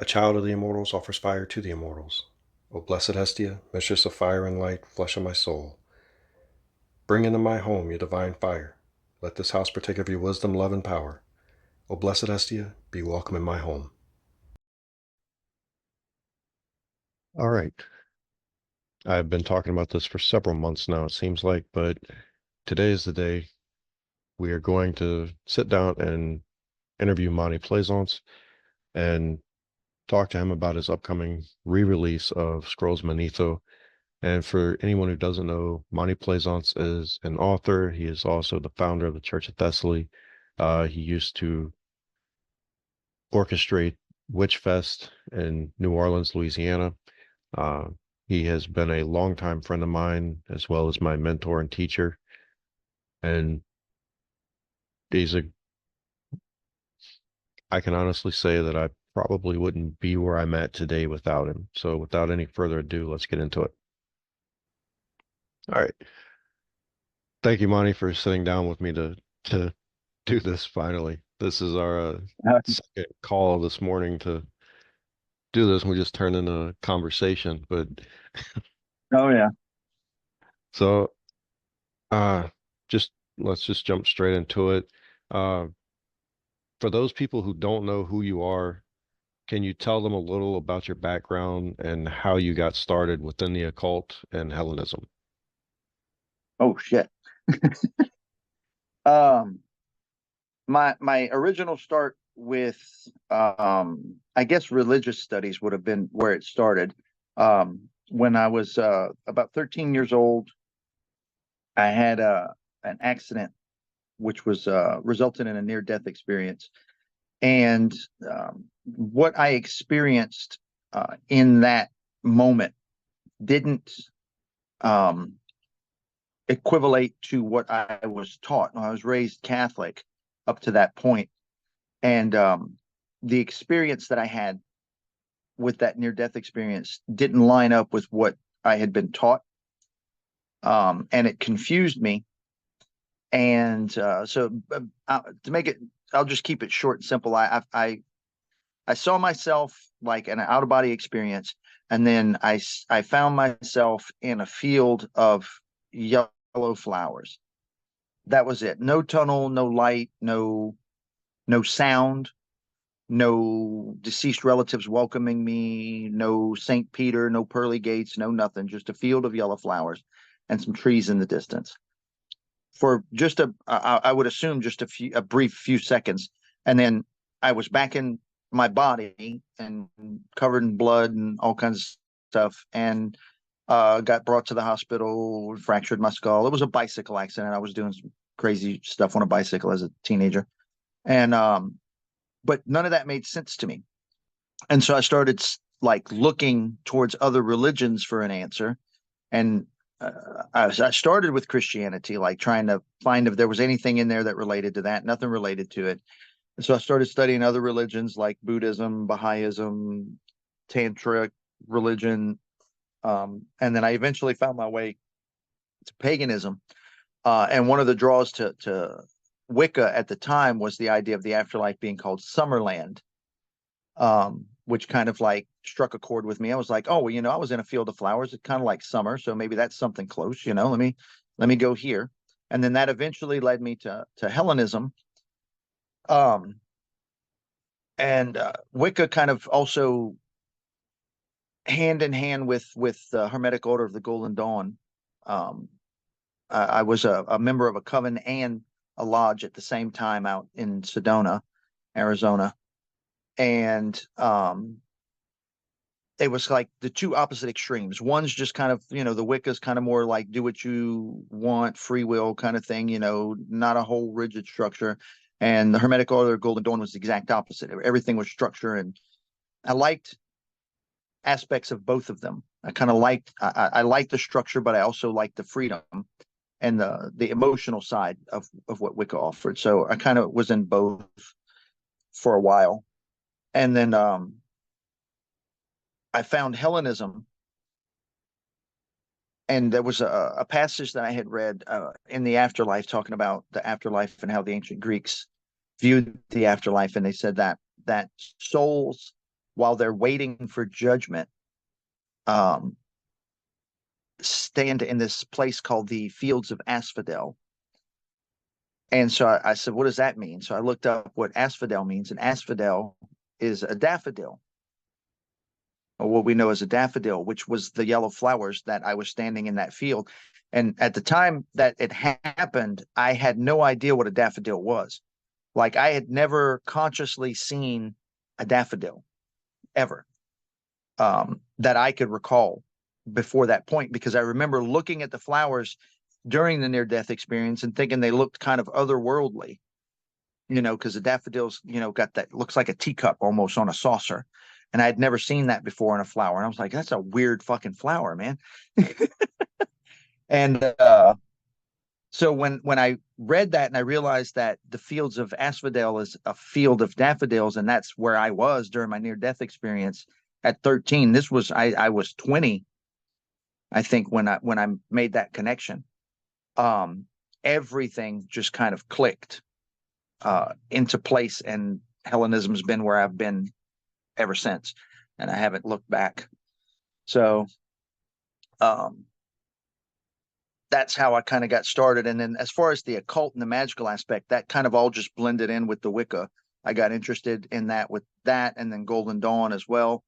A child of the immortals offers fire to the immortals. O blessed Hestia, mistress of fire and light, flesh of my soul, bring into my home your divine fire. Let this house partake of your wisdom, love, and power. O blessed Hestia, be welcome in my home. All right. I've been talking about this for several months now, it seems like, but today is the day we are going to sit down and interview Monte Plaisance and talk to him about his upcoming re-release of Scrolls of Manetho. And for anyone who doesn't know, Monte Plaisance is an author. He is also the founder of the Church of Thessaly. He used to orchestrate Witch Fest in New Orleans, Louisiana. Uh, he has been a longtime friend of mine, as well as my mentor and teacher. And he's a, I can honestly say that I probably wouldn't be where I'm at today without him. So without any further ado, let's get into it. All right. Thank you, Monty, for sitting down with me to do this finally. This is our second call this morning to do this, and we just turned into a conversation. But Oh yeah. so uh just let's just jump straight into it. Uh for those people who don't know who you are, can you tell them a little about your background and how you got started within the occult and Hellenism? Oh shit. Um, my original start with I guess religious studies would have been where it started. When I was about 13 years old, I had an accident which was resulted in a near death experience, and what I experienced in that moment didn't um equivalate to what I was taught. I was raised Catholic up to that point, and the experience that I had with that near death experience didn't line up with what I had been taught, and it confused me. And to make it, I'll just keep it short and simple. I saw myself like an out of body experience, and then I found myself in a field of yellow flowers. That was it. No tunnel, no light, no sound, no deceased relatives welcoming me, no St. Peter, no pearly gates, no nothing, just a field of yellow flowers and some trees in the distance. For just I would assume just a brief few seconds, and then I was back in my body and covered in blood and all kinds of stuff, and got brought to the hospital, fractured my skull. It was a bicycle accident. I was doing some crazy stuff on a bicycle as a teenager, and but none of that made sense to me. And so I started like looking towards other religions for an answer, and I started with Christianity, like trying to find if there was anything in there that related to that. Nothing related to it. And so I started studying other religions like Buddhism, Baha'ism, Tantric religion, and then I eventually found my way to paganism. And one of the draws to Wicca at the time was the idea of the afterlife being called Summerland, which kind of like struck a chord with me. I was like, oh, well, I was in a field of flowers. It's kind of like summer, so maybe that's something close. Let me go here. And then that eventually led me to Hellenism. Um, and Wicca kind of also hand in hand with the Hermetic Order of the Golden Dawn. Um, I was a member of a coven and a lodge at the same time out in Sedona, Arizona, and it was like the two opposite extremes. One's just kind of, the Wicca's kind of more like do what you want, free will kind of thing, not a whole rigid structure. And the Hermetic Order of Golden Dawn was the exact opposite. Everything was structure, and I liked aspects of both of them. I liked the structure, but I also liked the freedom and the emotional side of what Wicca offered. So I kind of was in both for a while, and then I found Hellenism, and there was a passage that I had read in the afterlife, talking about the afterlife and how the ancient Greeks viewed the afterlife, and they said that souls while they're waiting for judgment, um, stand in this place called the Fields of Asphodel. And so I said, what does that mean? So I looked up what asphodel means, and asphodel is a daffodil, or what we know as a daffodil, which was the yellow flowers that I was standing in that field. And at the time that it happened, I had no idea what a daffodil was. Like, I had never consciously seen a daffodil ever, that I could recall before that point, because I remember looking at the flowers during the near-death experience and thinking they looked kind of otherworldly, because the daffodils, got that, looks like a teacup almost on a saucer. And I had never seen that before in a flower. And I was like, that's a weird fucking flower, man. And so when I read that and I realized that the Fields of Asphodel is a field of daffodils, and that's where I was during my near-death experience at 13. This was I was 20, I think, when I made that connection. Everything just kind of clicked into place, and Hellenism's been where I've been ever since, and I haven't looked back. So that's how I kind of got started. And then as far as the occult and the magical aspect, that kind of all just blended in with the Wicca. I got interested in that with that, and then Golden Dawn as well.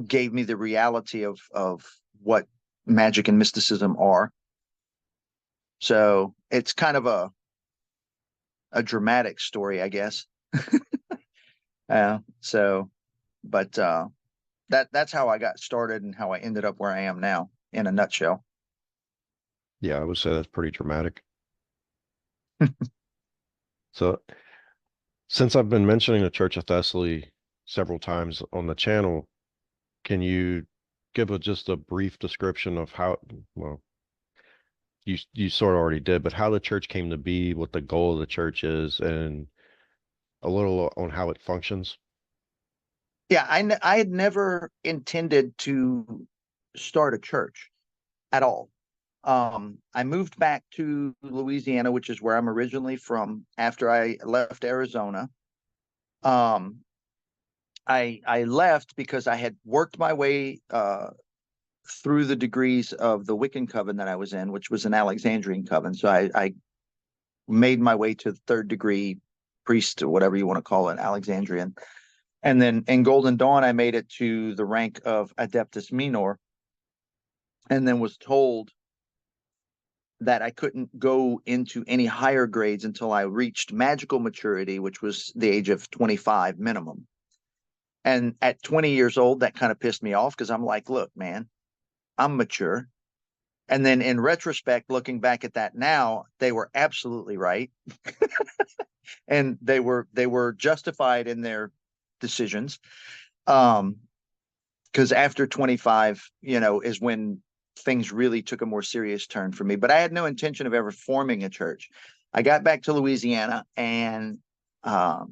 Gave me the reality of what magic and mysticism are. So it's kind of a dramatic story, I guess. But that's how I got started and how I ended up where I am now, in a nutshell. Yeah, I would say that's pretty dramatic. So since I've been mentioning the Church of Thessaly several times on the channel, can you give just a brief description of how, well, you sort of already did, but how the church came to be, what the goal of the church is, and a little on how it functions? Yeah, I had never intended to start a church at all. I moved back to Louisiana, which is where I'm originally from, after I left Arizona. I left because I had worked my way through the degrees of the Wiccan coven that I was in, which was an Alexandrian coven. So I made my way to the third degree priest, or whatever you want to call it, Alexandrian. And then in Golden Dawn, I made it to the rank of Adeptus Minor, and then was told that I couldn't go into any higher grades until I reached magical maturity, which was the age of 25 minimum. And at 20 years old, that kind of pissed me off, because I'm like, look, man, I'm mature. And then in retrospect, looking back at that now, they were absolutely right. And they were justified in their decisions. Because after 25, is when things really took a more serious turn for me. But I had no intention of ever forming a church. I got back to Louisiana, and I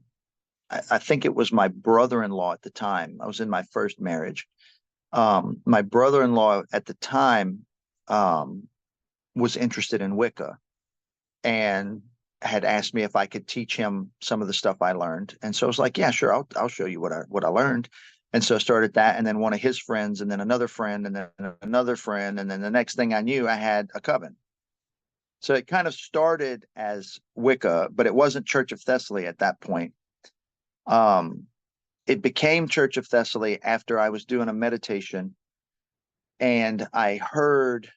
think it was my brother-in-law at the time. I was in my first marriage. My brother-in-law at the time was interested in Wicca, and had asked me if I could teach him some of the stuff I learned. And so I was like, yeah, sure, I'll show you what I learned. And so I started that, and then one of his friends, and then another friend, and then another friend, and then the next thing I knew, I had a coven. So it kind of started as Wicca, but it wasn't Church of Thessaly at that point. It became Church of Thessaly after I was doing a meditation, and I heard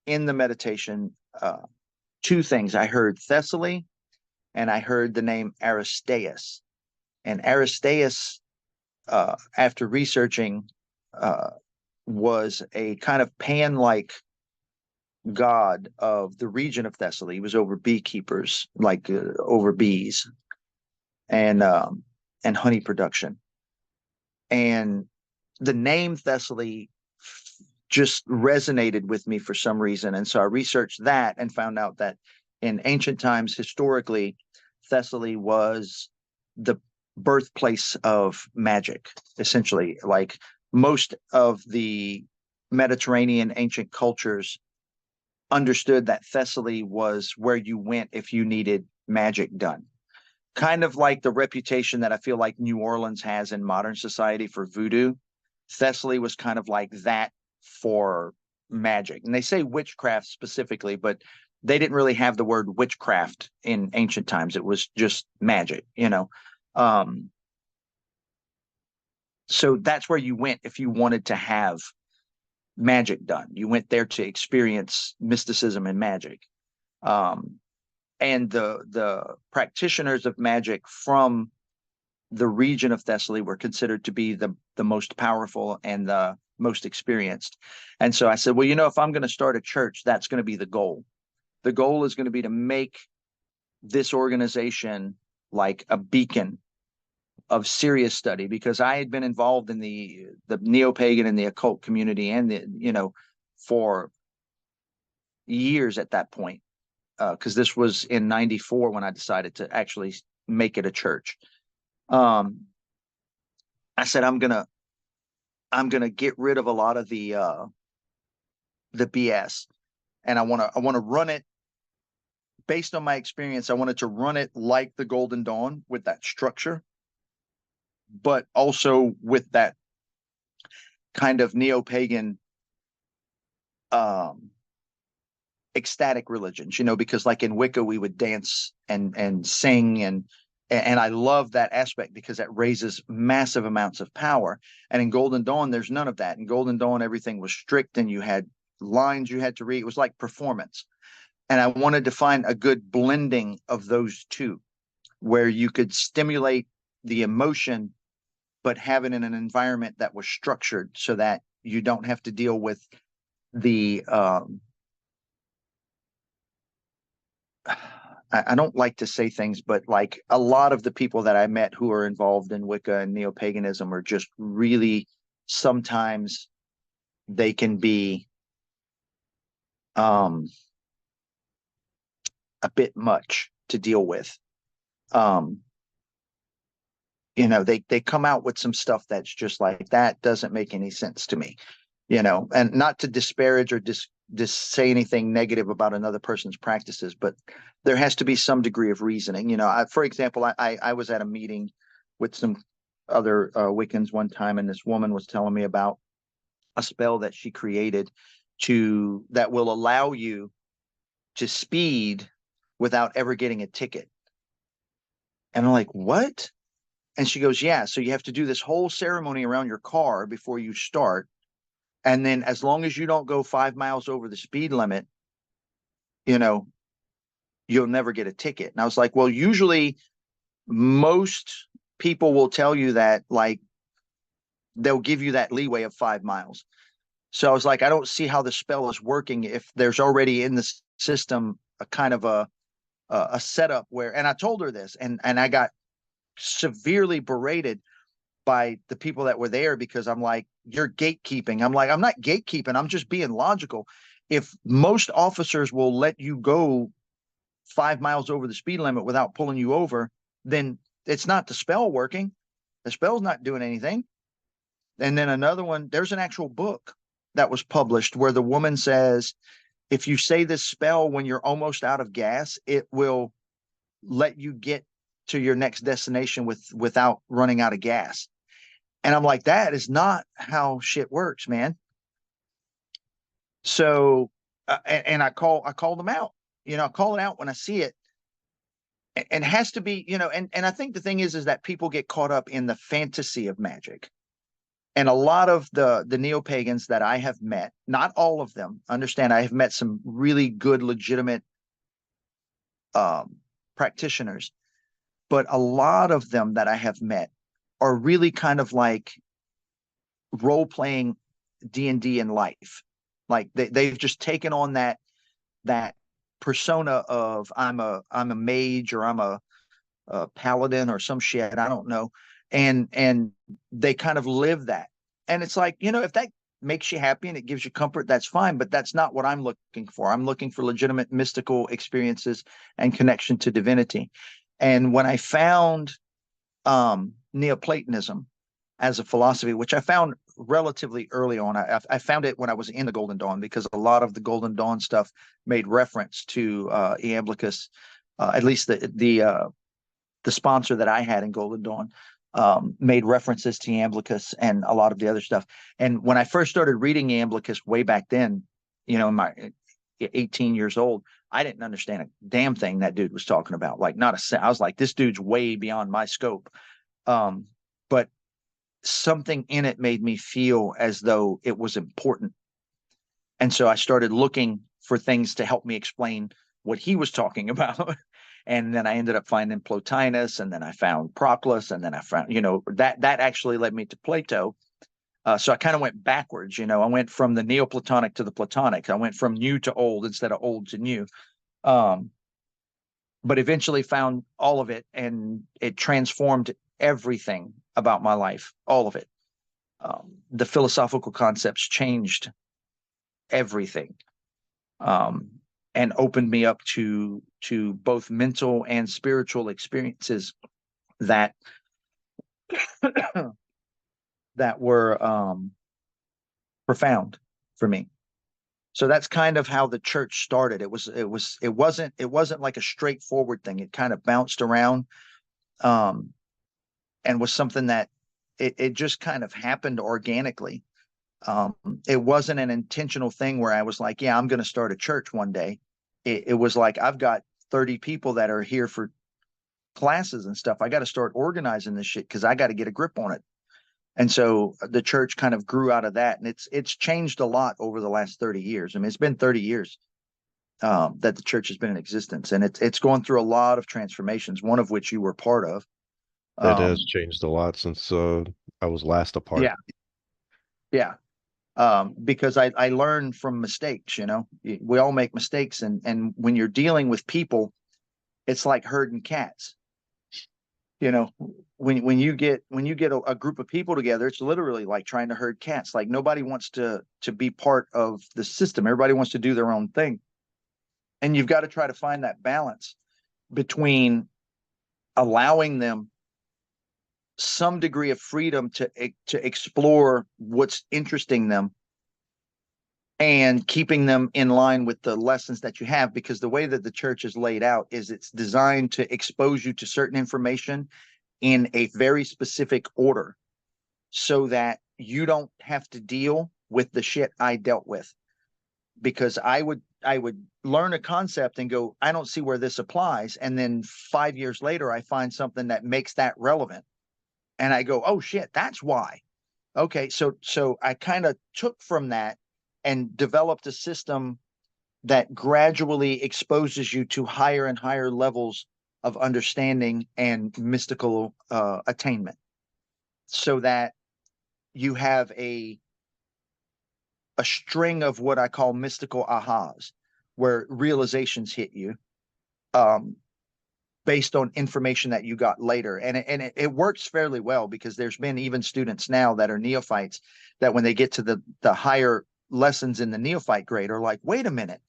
in the meditation two things. I heard Thessaly, and I heard the name Aristeas. And Aristeas, after researching, was a kind of Pan-like god of the region of Thessaly. He was over beekeepers, like over bees, and honey production. And the name Thessaly just resonated with me for some reason. And so I researched that and found out that in ancient times, historically, Thessaly was the birthplace of magic, essentially. Like, most of the Mediterranean ancient cultures understood that Thessaly was where you went if you needed magic done. kind of like the reputation that I feel like New Orleans has in modern society for voodoo. Thessaly was kind of like that for magic. And they say witchcraft specifically, but they didn't really have the word witchcraft in ancient times. It was just magic, you know. Um, so that's where you went if you wanted to have magic done. You went there to experience mysticism and magic. Um, and the practitioners of magic from the region of Thessaly were considered to be the most powerful and the most experienced. And so I said, well, you know, if I'm going to start a church, that's going to be the goal. The goal is going to be to make this organization like a beacon of serious study, because I had been involved in the neo-pagan and the occult community and the, you know, for years at that point. Because this was in '94 when I decided to actually make it a church. Um, I said I'm gonna get rid of a lot of the BS, and I wanna run it based on my experience. I wanted to run it like the Golden Dawn with that structure, but also with that kind of neo-pagan um ecstatic religions, you know, because like in Wicca we would dance and sing, and I love that aspect because that raises massive amounts of power. And in Golden Dawn, there's none of that. In Golden Dawn, everything was strict and you had lines you had to read. It was like performance. And I wanted to find a good blending of those two where you could stimulate the emotion, but have it in an environment that was structured so that you don't have to deal with the I don't like to say things, but like a lot of the people that I met who are involved in Wicca and neo-paganism are just really, sometimes they can be um, a bit much to deal with. Um, you know, they come out with some stuff that's just like, that doesn't make any sense to me, you know, and not to disparage or just say anything negative about another person's practices, but there has to be some degree of reasoning. You know, for example, I was at a meeting with some other Wiccans one time, and this woman was telling me about a spell that she created that will allow you to speed without ever getting a ticket. And I'm like, what? And she goes, yeah, so you have to do this whole ceremony around your car before you start. And then as long as you don't go 5 miles over the speed limit, you know, you'll never get a ticket. And I was like, well, usually most people will tell you that, like, they'll give you that leeway of 5 miles. So I was like, I don't see how the spell is working if there's already in the system a kind of a setup where, and I told her this, and I got severely berated by the people that were there because I'm like, you're gatekeeping. I'm like, I'm not gatekeeping. I'm just being logical. If most officers will let you go 5 miles over the speed limit without pulling you over, then it's not the spell working. The spell's not doing anything. And then another one, there's an actual book that was published where the woman says, if you say this spell when you're almost out of gas, it will let you get to your next destination without running out of gas. And I'm like, that is not how shit works, man. So, and I call them out. You know, I call it out when I see it, and it has to be, you know. And I think the thing is that people get caught up in the fantasy of magic. And a lot of the neo-pagans that I have met, not all of them, understand, I have met some really good, legitimate um, practitioners, but a lot of them that I have met are really kind of like role playing D&D in life. Like they've just taken on that persona of I'm a mage, or I'm a paladin or some shit, I don't know, and they kind of live that. And it's like, you know, if that makes you happy and it gives you comfort, that's fine, but that's not what I'm looking for. I'm looking for legitimate mystical experiences and connection to divinity. And when I found Neoplatonism as a philosophy, which I found relatively early on. I found it when I was in the Golden Dawn, because a lot of the Golden Dawn stuff made reference to Iamblichus, at least the the sponsor that I had in Golden Dawn made references to Iamblichus and a lot of the other stuff. And when I first started reading Iamblichus way back then, in my 18 years old, I didn't understand a damn thing that dude was talking about. Like, not a, I was like, this dude's way beyond my scope. But something in it made me feel as though it was important. And so I started looking for things to help me explain what he was talking about. And then I ended up finding Plotinus, and then I found Proclus, and then I found, that actually led me to Plato. So I kind of went backwards, I went from the Neoplatonic to the Platonic. I went from new to old instead of old to new. But eventually found all of it, and it transformed everything about my life, all of it. The philosophical concepts changed everything. And opened me up to both mental and spiritual experiences that that were profound for me. So that's kind of how the church started. It wasn't like a straightforward thing. It kind of bounced around, and was something that it just kind of happened organically. It wasn't an intentional thing where I was like, yeah, I'm going to start a church one day. It was like, I've got 30 people that are here for classes and stuff. I got to start organizing this shit because I got to get a grip on it. And so the church kind of grew out of that. And it's changed a lot over the last 30 years. I mean, it's been 30 years that the church has been in existence. And it's gone through a lot of transformations, one of which you were part of. It has changed a lot since I was last a part. Yeah. Yeah. Because I learned from mistakes. We all make mistakes, and when you're dealing with people, it's like herding cats. When you get a group of people together, it's literally like trying to herd cats. Like, nobody wants to be part of the system. Everybody wants to do their own thing, and you've got to try to find that balance between allowing them some degree of freedom to explore what's interesting them, and keeping them in line with the lessons that you have. Because the way that the church is laid out is it's designed to expose you to certain information in a very specific order, so that you don't have to deal with the shit I dealt with. Because I would learn a concept and go, I don't see where this applies, and then 5 years later I find something that makes that relevant, and I go, oh shit, that's why. Okay, so I kind of took from that and developed a system that gradually exposes you to higher and higher levels of understanding and mystical attainment, so that you have a string of what I call mystical ahas, where realizations hit you based on information that you got later. And it works fairly well, because there's been even students now that are neophytes that when they get to the higher lessons in the neophyte grade are like, wait a minute,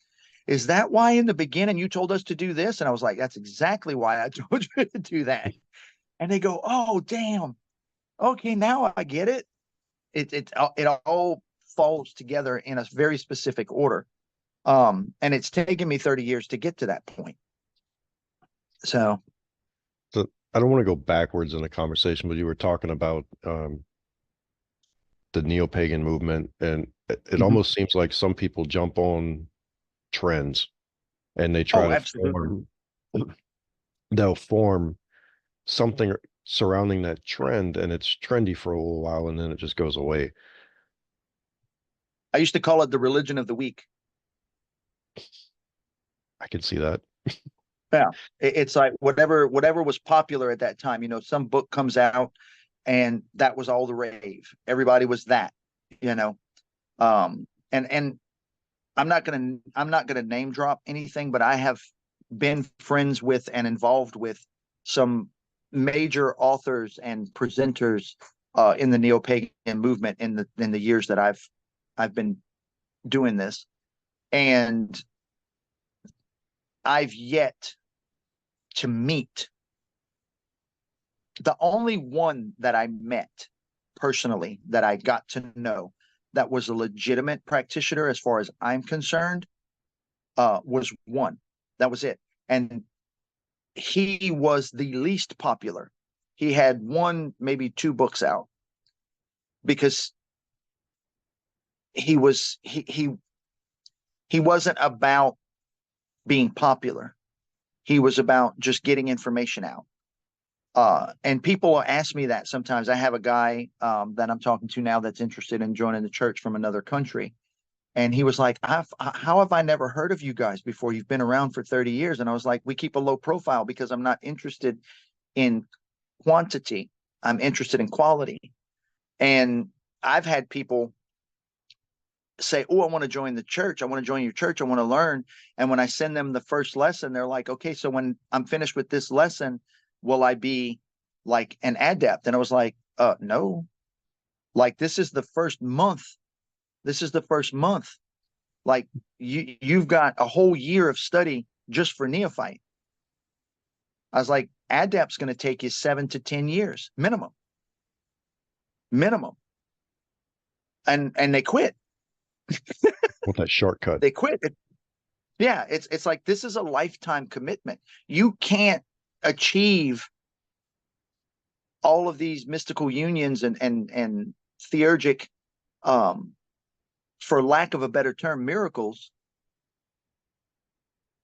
is that why in the beginning you told us to do this? And I was like, that's exactly why I told you to do that. And they go, oh, damn. Okay, now I get it. It all falls together in a very specific order. And it's taken me 30 years to get to that point. So I don't want to go backwards in the conversation, but you were talking about the neo-pagan movement, and it almost seems like some people jump on trends and they try they'll form something surrounding that trend, and it's trendy for a little while, and then it just goes away. I used to call it the religion of the week. I can see that. Yeah, it's like whatever was popular at that time. Some book comes out, and that was all the rave. Everybody was that. And I'm not gonna name drop anything, but I have been friends with and involved with some major authors and presenters in the neo-pagan movement in the years that I've been doing this, and I've yet to meet. The only one that I met personally, that I got to know, that was a legitimate practitioner as far as I'm concerned, was one. That was it. And he was the least popular. He had one, maybe two books out because he wasn't about being popular. He was about just getting information out. And people ask me that sometimes. I have a guy that I'm talking to now that's interested in joining the church from another country. And he was like, how have I never heard of you guys before? You've been around for 30 years. And I was like, we keep a low profile because I'm not interested in quantity. I'm interested in quality. And I've had people say, oh, I want to join the church. I want to join your church. I want to learn. And when I send them the first lesson, they're like, okay, so when I'm finished with this lesson, will I be like an adept? And I was like, no, like this is the first month. This is the first month. Like you've got a whole year of study just for neophyte. I was like, adept's going to take you 7 to 10 years minimum. And they quit. With that shortcut. They quit. Yeah, it's like this is a lifetime commitment. You can't achieve all of these mystical unions and theurgic, for lack of a better term, miracles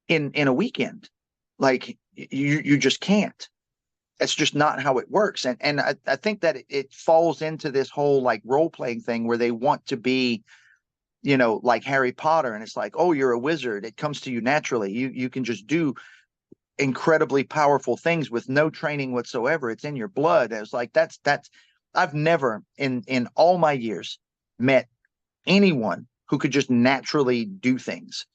in a weekend. Like you just can't. It's just not how it works. And I think that it falls into this whole like role playing thing where they want to be, like Harry Potter, and it's like, oh, you're a wizard. It comes to you naturally. You can just do incredibly powerful things with no training whatsoever. It's in your blood. And it's like that's I've never in all my years met anyone who could just naturally do things.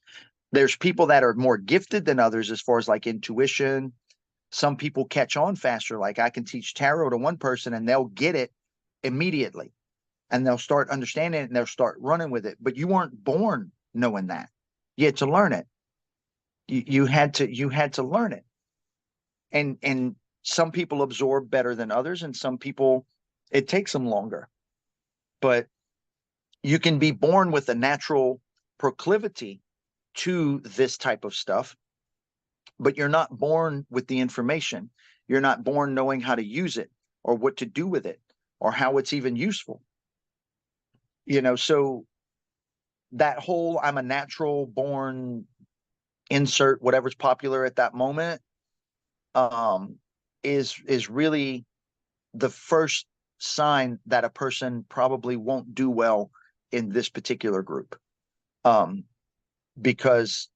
There's people that are more gifted than others as far as like intuition. Some people catch on faster. Like I can teach tarot to one person and they'll get it immediately and they'll start understanding it and they'll start running with it. But you weren't born knowing that. You had to learn it. You had to learn it. And some people absorb better than others, and some people it takes them longer. But you can be born with a natural proclivity to this type of stuff, but you're not born with the information. You're not born knowing how to use it or what to do with it or how it's even useful. So that whole I'm a natural born insert whatever's popular at that moment is really the first sign that a person probably won't do well in this particular group, because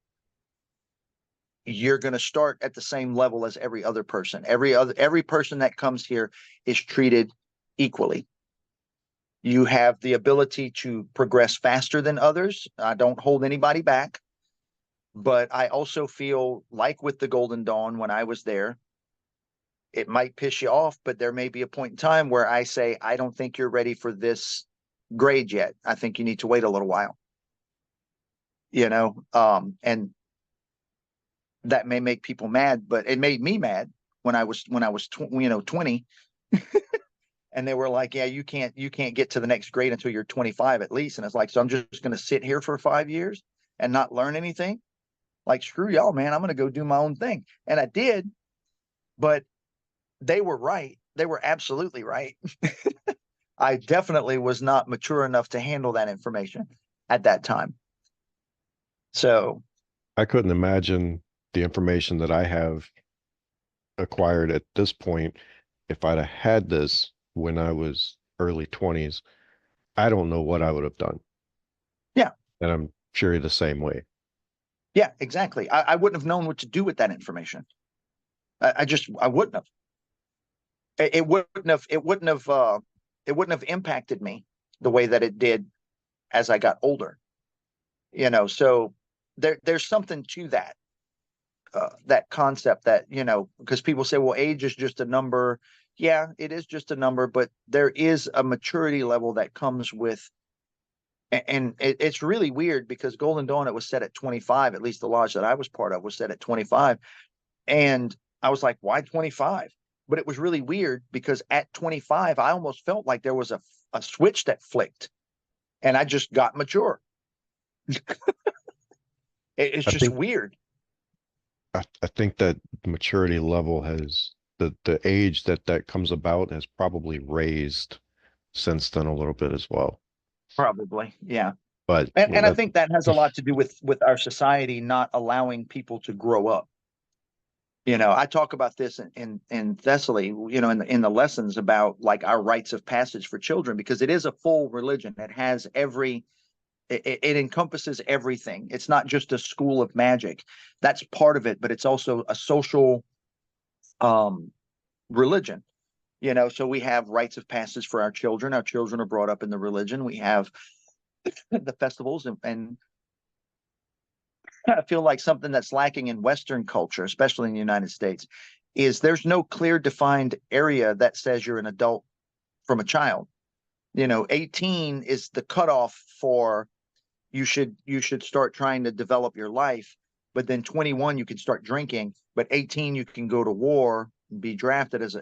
you're going to start at the same level as every other person. Every person that comes here is treated equally. You have the ability to progress faster than others. I don't hold anybody back. But I also feel like with the Golden Dawn, when I was there, it might piss you off, but there may be a point in time where I say, I don't think you're ready for this grade yet. I think you need to wait a little while. And that may make people mad, but it made me mad when I was 20. And they were like, yeah, you can't get to the next grade until you're 25 at least. And it's like, so I'm just going to sit here for 5 years and not learn anything? Like, screw y'all, man. I'm going to go do my own thing. And I did, but they were right. They were absolutely right. I definitely was not mature enough to handle that information at that time. So I couldn't imagine the information that I have acquired at this point. If I'd have had this when I was early 20s, I don't know what I would have done. yeah, And I'm sure you're the same way. yeah, exactly. I wouldn't have known what to do with that information. I wouldn't have. It wouldn't have impacted me the way that it did as I got older. So there's something to that. That concept that, because people say, well, age is just a number. Yeah, it is just a number, but there is a maturity level that comes with, and it's really weird because Golden Dawn, it was set at 25, at least the lodge that I was part of was set at 25. And I was like, why 25? But it was really weird because at 25, I almost felt like there was a switch that flicked and I just got mature. It's I just think weird. I think that maturity level has the age that comes about has probably raised since then a little bit as well. Probably, yeah. But And I think that has a lot to do with our society not allowing people to grow up. I talk about this in Thessaly, in the lessons about like our rites of passage for children, because it is a full religion. It has it encompasses everything. It's not just a school of magic. That's part of it, but it's also a social um, religion. So we have rites of passage for our children. Our children are brought up in the religion. We have the festivals, and I feel like something that's lacking in Western culture, especially in the United States, is there's no clear defined area that says you're an adult from a child. 18 is the cutoff for you should start trying to develop your life, but then 21 you can start drinking, but 18 you can go to war and be drafted as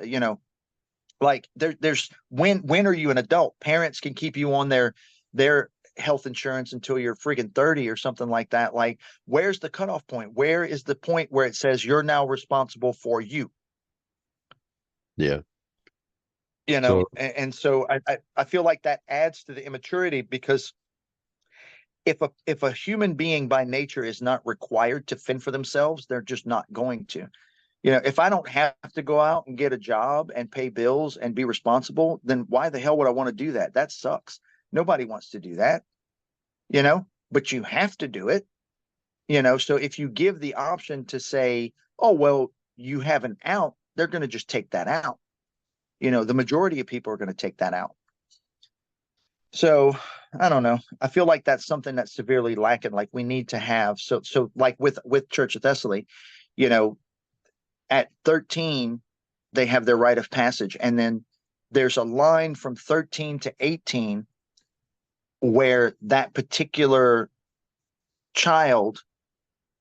like there's when are you an adult? Parents can keep you on their health insurance until you're freaking 30 or something like that. Like, where's the cutoff point? Where is the point where it says you're now responsible for you? yeah. And, So and so I feel like that adds to the immaturity, because if a human being by nature is not required to fend for themselves, they're just not going to. If I don't have to go out and get a job and pay bills and be responsible, then why the hell would I want to do that? That sucks. Nobody wants to do that, but you have to do it. So if you give the option to say, oh, well, you have an out, they're going to just take that out. The majority of people are going to take that out. So I don't know. I feel like that's something that's severely lacking. Like we need to have so like with Church of Thessaly, you know, at 13 they have their rite of passage, and then there's a line from 13 to 18 where that particular child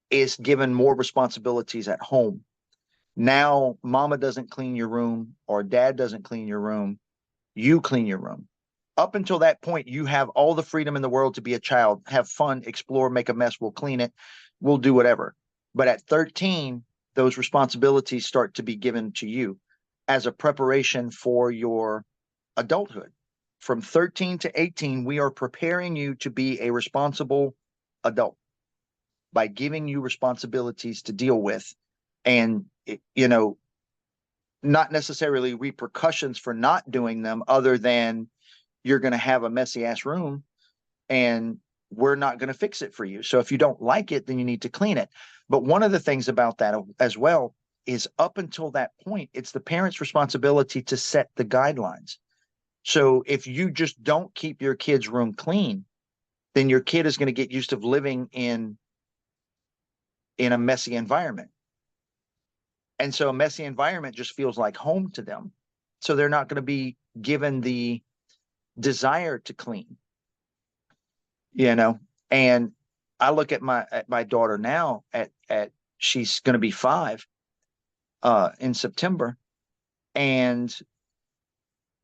is given more responsibilities at home. Now, mama doesn't clean your room or dad doesn't clean your room. You clean your room. Up until that point, you have all the freedom in the world to be a child, have fun, explore, make a mess. We'll clean it. We'll do whatever. But at 13, those responsibilities start to be given to you as a preparation for your adulthood. From 13 to 18, we are preparing you to be a responsible adult by giving you responsibilities to deal with, and not necessarily repercussions for not doing them, other than you're going to have a messy ass room and we're not going to fix it for you. So if you don't like it, then you need to clean it. But one of the things about that as well is, up until that point, it's the parent's responsibility to set the guidelines. So if you just don't keep your kid's room clean, then your kid is going to get used to living in a messy environment. And so a messy environment just feels like home to them. So they're not going to be given the desire to clean, you know. And I look at my daughter now, at she's going to be 5 in September, and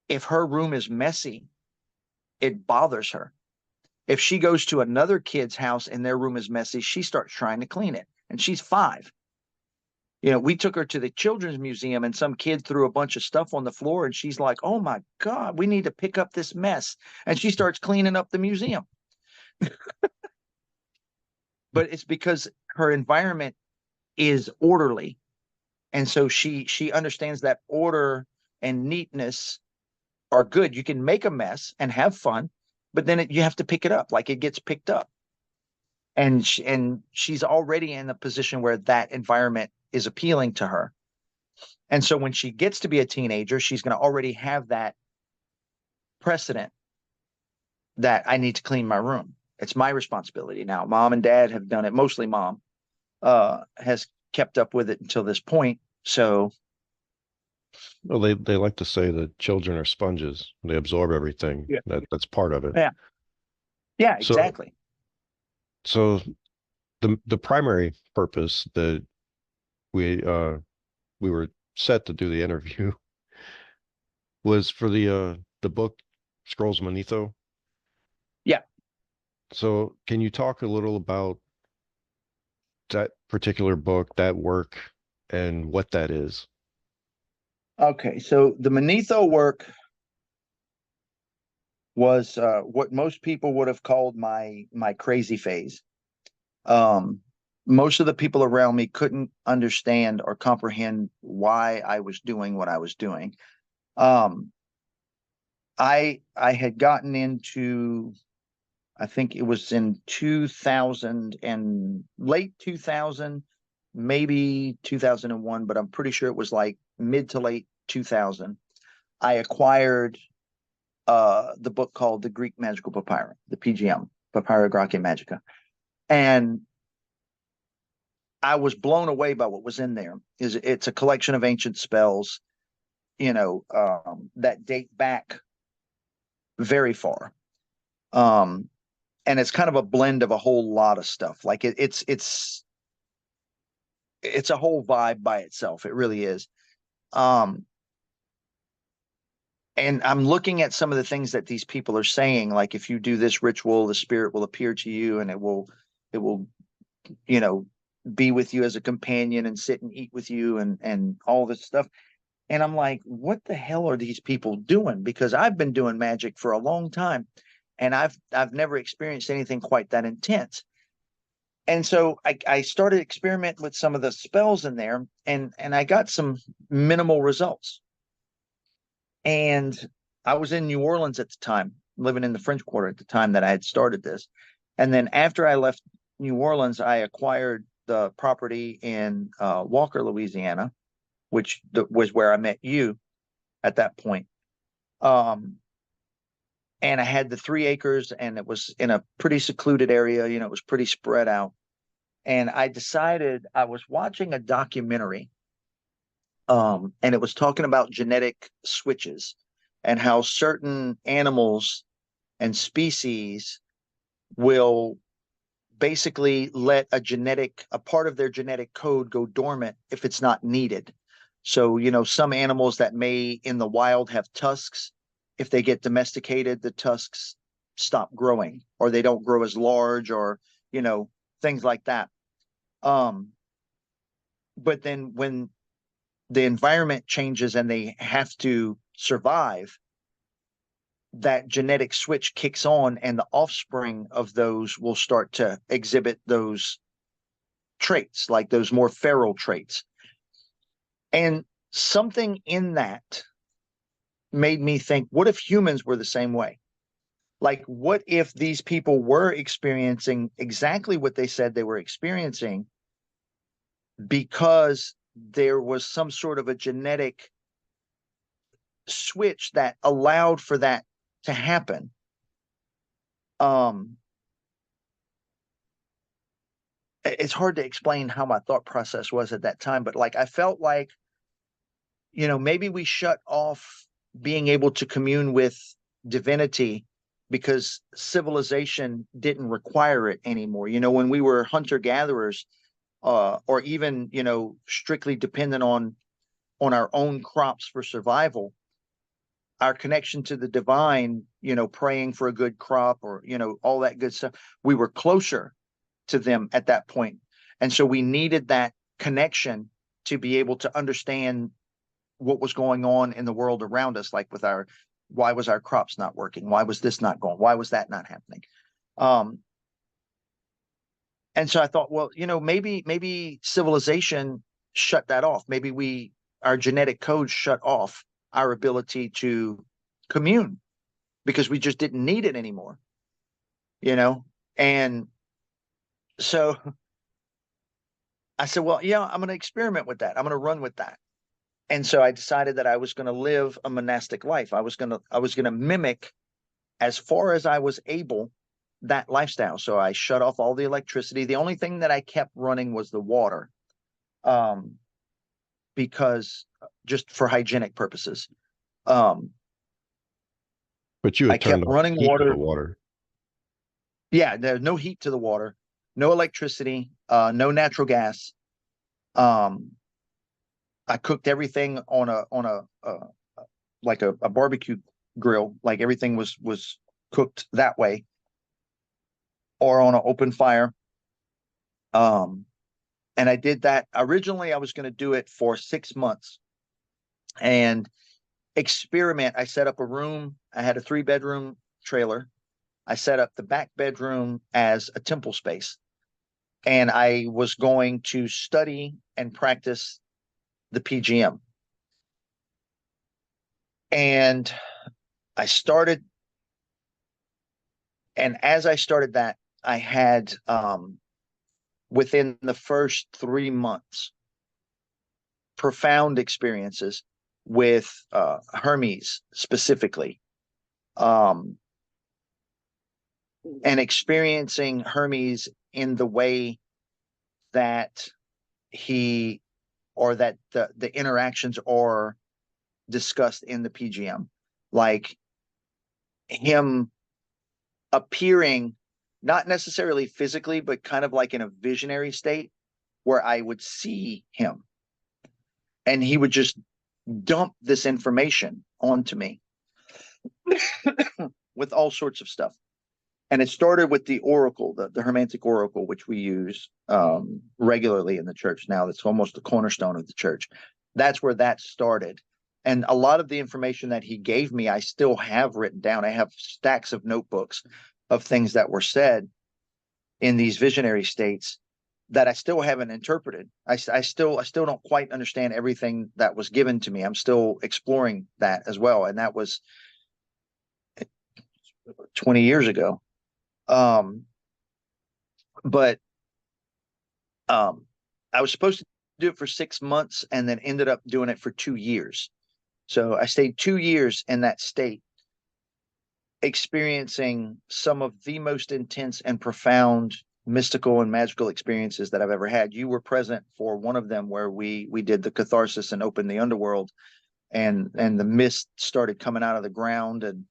if her room is messy, it bothers her. If she goes to another kid's house and their room is messy, she starts trying to clean it, and she's 5. We took her to the children's museum and some kid threw a bunch of stuff on the floor, and she's like, oh my God, we need to pick up this mess. And she starts cleaning up the museum. But it's because her environment is orderly. And so she understands that order and neatness are good. You can make a mess and have fun, but then you have to pick it up. Like, it gets picked up. And she's already in a position where that environment is appealing to her. And so when she gets to be a teenager, she's going to already have that precedent that I need to clean my room. It's my responsibility now. Mom and dad have done it. Mostly mom has kept up with it until this point. So, well, they like to say that children are sponges. They absorb everything. yeah, That's part of it. yeah, yeah, So exactly. so the primary purpose that we were set to do the interview was for the book Scrolls of Manetho. Yeah. So can you talk a little about that particular book, that work, and what that is. Okay, so the Manetho work was what most people would have called my crazy phase. Um, Most of the people around me couldn't understand or comprehend why I was doing what I was doing. Um, I had gotten into, I think it was in 2000 and late 2000, maybe 2001, but I'm pretty sure it was like mid to late 2000. I acquired the book called The Greek Magical Papyri, the PGM, Papyri Graecae Magica. And I was blown away by what was in there. It's a collection of ancient spells, that date back very far. Um, and it's kind of a blend of a whole lot of stuff. Like it's a whole vibe by itself. It really is. Um, and I'm looking at some of the things that these people are saying, like if you do this ritual, the spirit will appear to you and it will, you know, be with you as a companion and sit and eat with you and all this stuff. And I'm like, what the hell are these people doing? Because I've been doing magic for a long time and I've never experienced anything quite that intense. And so I started experimenting with some of the spells in there and I got some minimal results. And I was in New Orleans at the time, living in the French Quarter at the time that I had started this. And then after I left New Orleans, I acquired the property in Walker, Louisiana, which was where I met you at that point. Um, and I had the 3 acres, and it was in a pretty secluded area. It was pretty spread out. And I decided I was watching a documentary, and it was talking about genetic switches and how certain animals and species will basically let a part of their genetic code go dormant if it's not needed. So, some animals that may in the wild have tusks, if they get domesticated, the tusks stop growing or they don't grow as large or, you know, things like that. Um, but then when the environment changes and they have to survive, that genetic switch kicks on and the offspring of those will start to exhibit those traits, like those more feral traits. And something in that made me think, what if humans were the same way? Like, what if these people were experiencing exactly what they said they were experiencing because there was some sort of a genetic switch that allowed for that to happen? Um, it's hard to explain how my thought process was at that time, but like I felt like, maybe we shut off being able to commune with divinity because civilization didn't require it anymore. When we were hunter gatherers, or even, strictly dependent on our own crops for survival, our connection to the divine, praying for a good crop or, all that good stuff, we were closer to them at that point. And so we needed that connection to be able to understand what was going on in the world around us, like with why was our crops not working? Why was this not going? Why was that not happening? Um, and so I thought, well, maybe civilization shut that off. Maybe our genetic code shut off our ability to commune because we just didn't need it anymore, you know? And so I said, well, yeah, I'm going to experiment with that. I'm going to run with that. And so I decided that I was going to live a monastic life. I was going to mimic as far as I was able that lifestyle. So I shut off all the electricity. The only thing that I kept running was the water, um, because just for hygienic purposes. Um, But you I had turned kept off the running heat to the water. water. Yeah, there's no heat to the water, no electricity, no natural gas. Um, I cooked everything on a like a barbecue grill, like everything was cooked that way, or on an open fire. Um, And I did that. Originally, I was going to do it for 6 months and experiment. I set up a room. I had a 3-bedroom trailer. I set up the back bedroom as a temple space. And I was going to study and practice the PGM. And I started, and as I started that, I had within the first 3 months profound experiences with Hermes specifically, um, and experiencing Hermes in the way that he or that the interactions are discussed in the PGM, like him appearing not necessarily physically, but kind of like in a visionary state where I would see him and he would just dump this information onto me with all sorts of stuff. And it started with the oracle, the Hermetic oracle, which we use regularly in the church now. That's almost the cornerstone of the church. That's where that started. And a lot of the information that he gave me, I still have written down. I have stacks of notebooks of things that were said in these visionary states that I still haven't interpreted. I still don't quite understand everything that was given to me. I'm still exploring that as well. And that was 20 years ago. But I was supposed to do it for 6 months and then ended up doing it for 2 years. So I stayed 2 years in that state, experiencing some of the most intense and profound mystical and magical experiences that I've ever had. You were present for one of them where we did the catharsis and opened the underworld, and the mist started coming out of the ground, and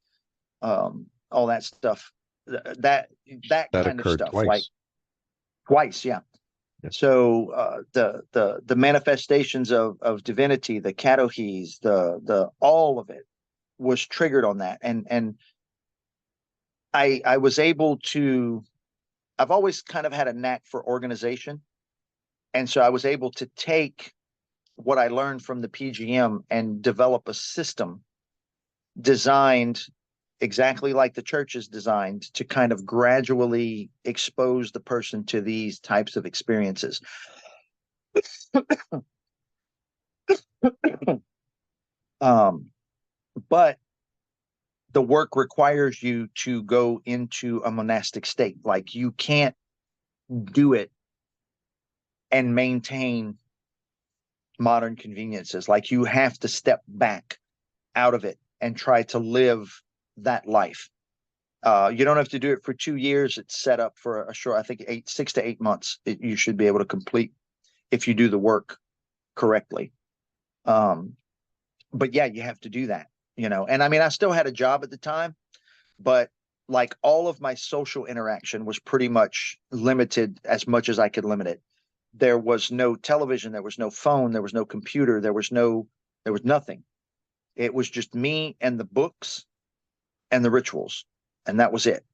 all that stuff. That That kind of occurred stuff, like twice. twice, yeah. Yeah. So the manifestations of divinity, the catohes, the all of it was triggered on that, and I was able to. I've always kind of had a knack for organization, and so I was able to take what I learned from the PGM and develop a system designed exactly like the church is designed to kind of gradually expose the person to these types of experiences. But the work requires you to go into a monastic state. Like you can't do it and maintain modern conveniences. Like you have to step back out of it and try to live that life. You don't have to do it for 2 years. It's set up for a short, I think 6 to 8 months. You should be able to complete if you do the work correctly. But yeah, you have to do that, And I mean, I still had a job at the time, but like all of my social interaction was pretty much limited as much as I could limit it. There was no television, there was no phone, there was no computer, there was nothing. It was just me and the books and the rituals, and that was it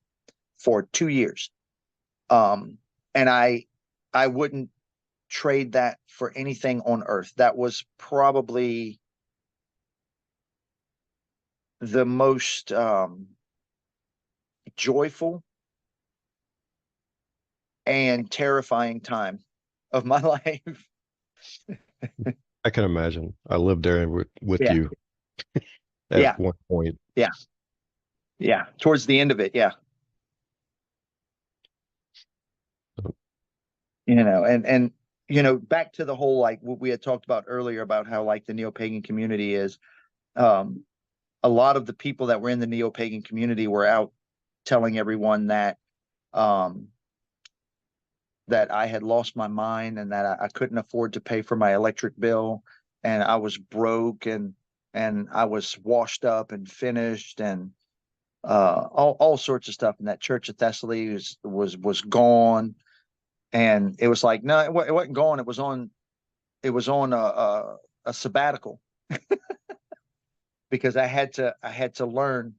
for 2 years. And I wouldn't trade that for anything on earth. That was probably the most joyful and terrifying time of my life. I can imagine. I lived there with Yeah, you at yeah, one point. yeah, yeah. Towards the end of it, yeah. And back to the whole, like what we had talked about earlier about how like the neo-pagan community is, um a lot of the people that were in the neo-pagan community were out telling everyone um that I had lost my mind and that I couldn't afford to pay for my electric bill, and I was broke, and I was washed up and finished, and all sorts of stuff. And that Church of Thessaly was gone, and it was like, no, it wasn't gone. It was on a sabbatical because I had to learn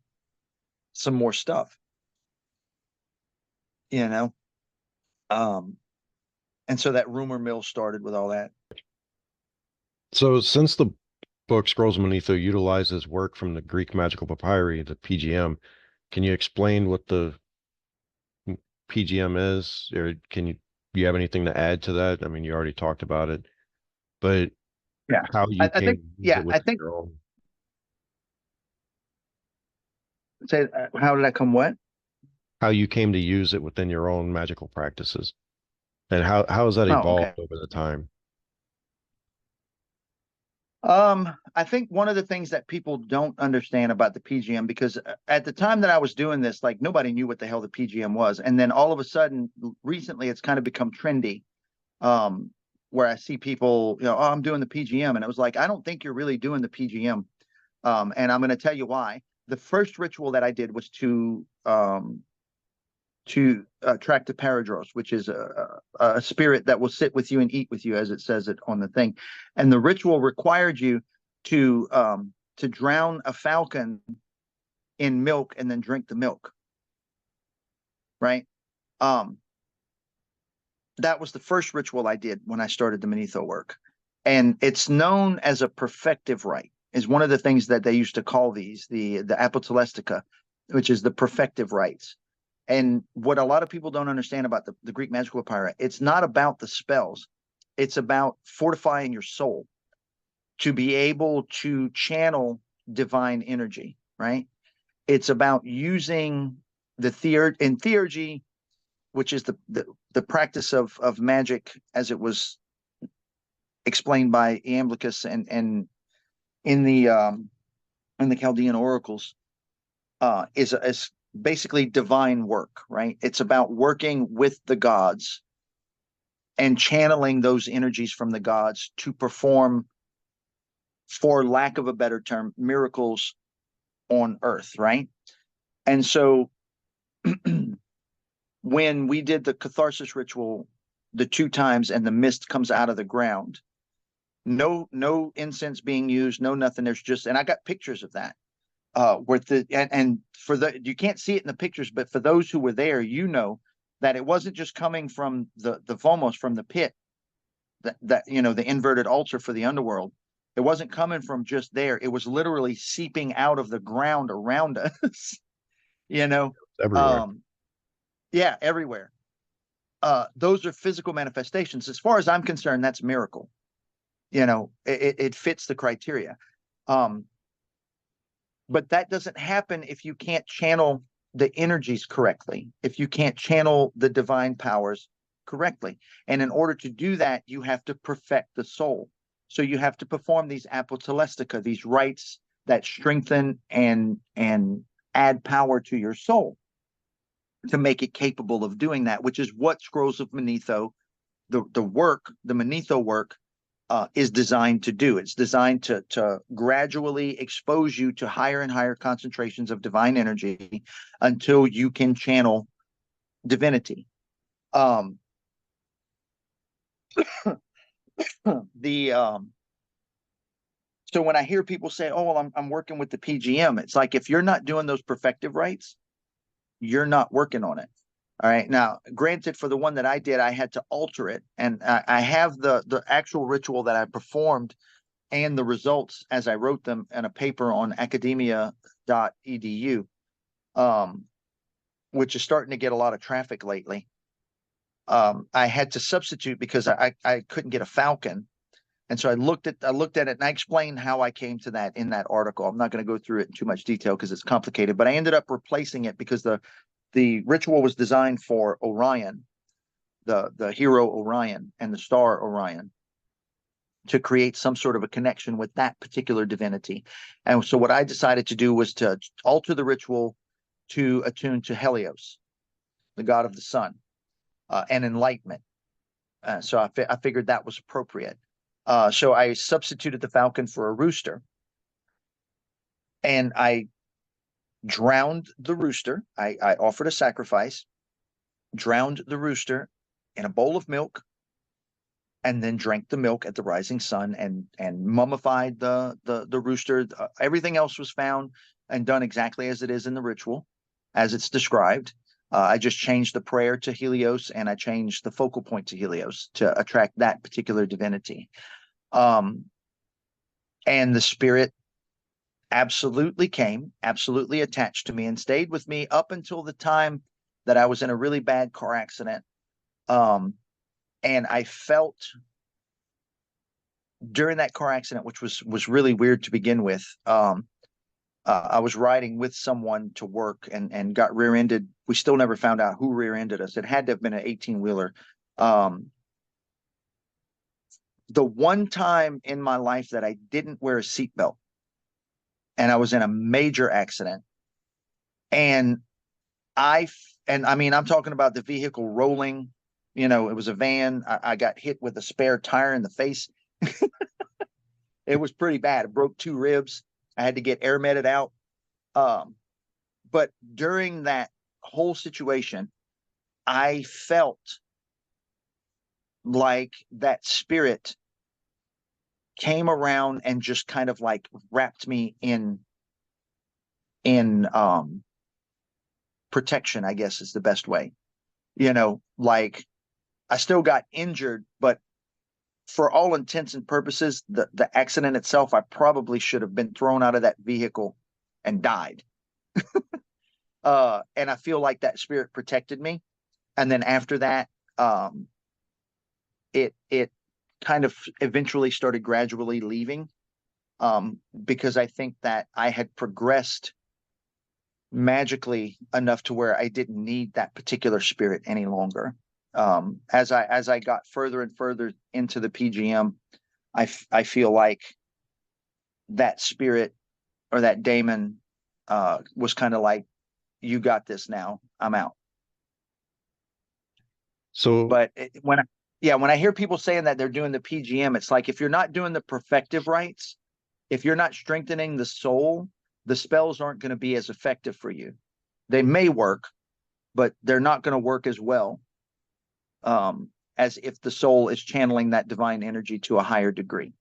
some more stuff, you know. Um, And so that rumor mill started with all that. So since the book Scrolls of Manetho utilizes work from the Greek Magical Papyri, the PGM, can you explain what the PGM is, or can you have anything to add to that? I mean, you already talked about it, but Yeah. how you I came think, to use yeah, it I within think, your own, say, how did I come what? how you came to use it within your own magical practices, and how has that Oh, evolved okay. over the time? I think one of the things that people don't understand about the PGM, because at the time that I was doing this, like nobody knew what the hell the PGM was. And then all of a sudden, recently, it's kind of become trendy. Um, where I see people, oh, I'm doing the PGM. And it was like, I don't think you're really doing the PGM. And I'm going to tell you why. The first ritual that I did was to attract the paradros, which is a spirit that will sit with you and eat with you, as it says it on the thing. And the ritual required you to drown a falcon in milk and then drink the milk. Right. Um, that was the first ritual I did when I started the Manetho work, and it's known as a perfective rite. Is one of the things that they used to call these the apotolestica, which is the perfective rites. And what a lot of people don't understand about the Greek magical papyri, it's not about the spells. It's about fortifying your soul to be able to channel divine energy, right? It's about using in theurgy, which is the practice of magic as it was explained by Iamblichus and in the Chaldean oracles, is basically divine work, right? It's about working with the gods and channeling those energies from the gods to perform, for lack of a better term, miracles on earth, right? And so when we did the catharsis ritual the two times and the mist comes out of the ground, no incense being used, no nothing. There's just, and I got pictures of that. Where and for the, you can't see it in the pictures, but for those who were there, that it wasn't just coming from the vomos, from the pit, that the inverted altar for the underworld. It wasn't coming from just there. It was literally seeping out of the ground around us. you know, Everywhere. um, yeah, everywhere. Those are physical manifestations. As far as I'm concerned, that's miracle. It fits the criteria. Um, but that doesn't happen if you can't channel the energies correctly, if you can't channel the divine powers correctly. And in order to do that, you have to perfect the soul. So you have to perform these apotolestica, these rites that strengthen and add power to your soul to make it capable of doing that, which is what Scrolls of Manetho, the Manetho work, is designed to do. It's designed to gradually expose you to higher and higher concentrations of divine energy until you can channel divinity. Um, the So when I hear people say, "Oh, well, I'm working with the PGM," it's like, if you're not doing those perfective rites, you're not working on it. All right. Now, granted, for the one that I did, I had to alter it, and I have the actual ritual that I performed and the results as I wrote them in a paper on academia.edu, um, which is starting to get a lot of traffic lately. I had to substitute because I couldn't get a falcon. And so I looked at it and I explained how I came to that in that article. I'm not going to go through it in too much detail because it's complicated, but I ended up replacing it because the ritual was designed for Orion, the hero Orion and the star Orion, to create some sort of a connection with that particular divinity. And so what I decided to do was to alter the ritual to attune to Helios, the god of the sun, and enlightenment. So I figured that was appropriate. So I substituted the falcon for a rooster, and I drowned the rooster. I offered a sacrifice, drowned the rooster in a bowl of milk, and then drank the milk at the rising sun and mummified the rooster. Everything else was found and done exactly as it is in the ritual, as it's described. I just changed the prayer to Helios, and I changed the focal point to Helios to attract that particular divinity. And the spirit absolutely came, absolutely attached to me, and stayed with me up until the time that I was in a really bad car accident. And I felt during that car accident, which was really weird to begin with. I was riding with someone to work and got rear-ended. We still never found out who rear-ended us. It had to have been an 18-wheeler. The one time in my life that I didn't wear a seatbelt, and I was in a major accident, and I mean, I'm talking about the vehicle rolling. You know, it was a van. I got hit with a spare tire in the face. It was pretty bad. It broke 2 ribs. I had to get air meted out. But during that whole situation, I felt like that spirit came around and just kind of like wrapped me in protection, I guess is the best way. You know, like I still got injured, but for all intents and purposes, the accident itself, I probably should have been thrown out of that vehicle and died. And I feel like that spirit protected me. And then after that, it kind of eventually started gradually leaving, because I think that I had progressed magically enough to where I didn't need that particular spirit any longer. As I got further and further into the PGM, I feel like that spirit or that daemon was kind of like, you got this now, I'm out. So But when I hear people saying that they're doing the PGM, it's like, if you're not doing the perfective rites, if you're not strengthening the soul, the spells aren't going to be as effective for you. They may work, but they're not going to work as well, as if the soul is channeling that divine energy to a higher degree.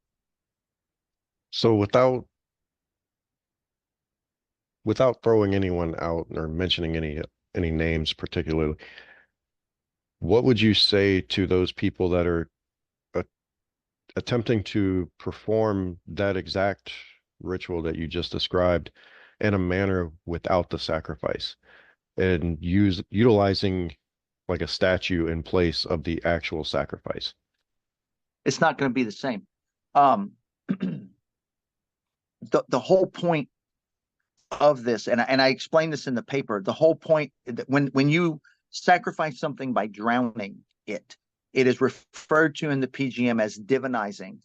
so without throwing anyone out or mentioning any names particularly, what would you say to those people that are uh, attempting to perform that exact ritual that you just described in a manner without the sacrifice and utilizing like a statue in place of the actual sacrifice? It's not going to be the same. The whole point of this, and I explained this in the paper, the whole point that when you sacrifice something by drowning it, it is referred to in the PGM as divinizing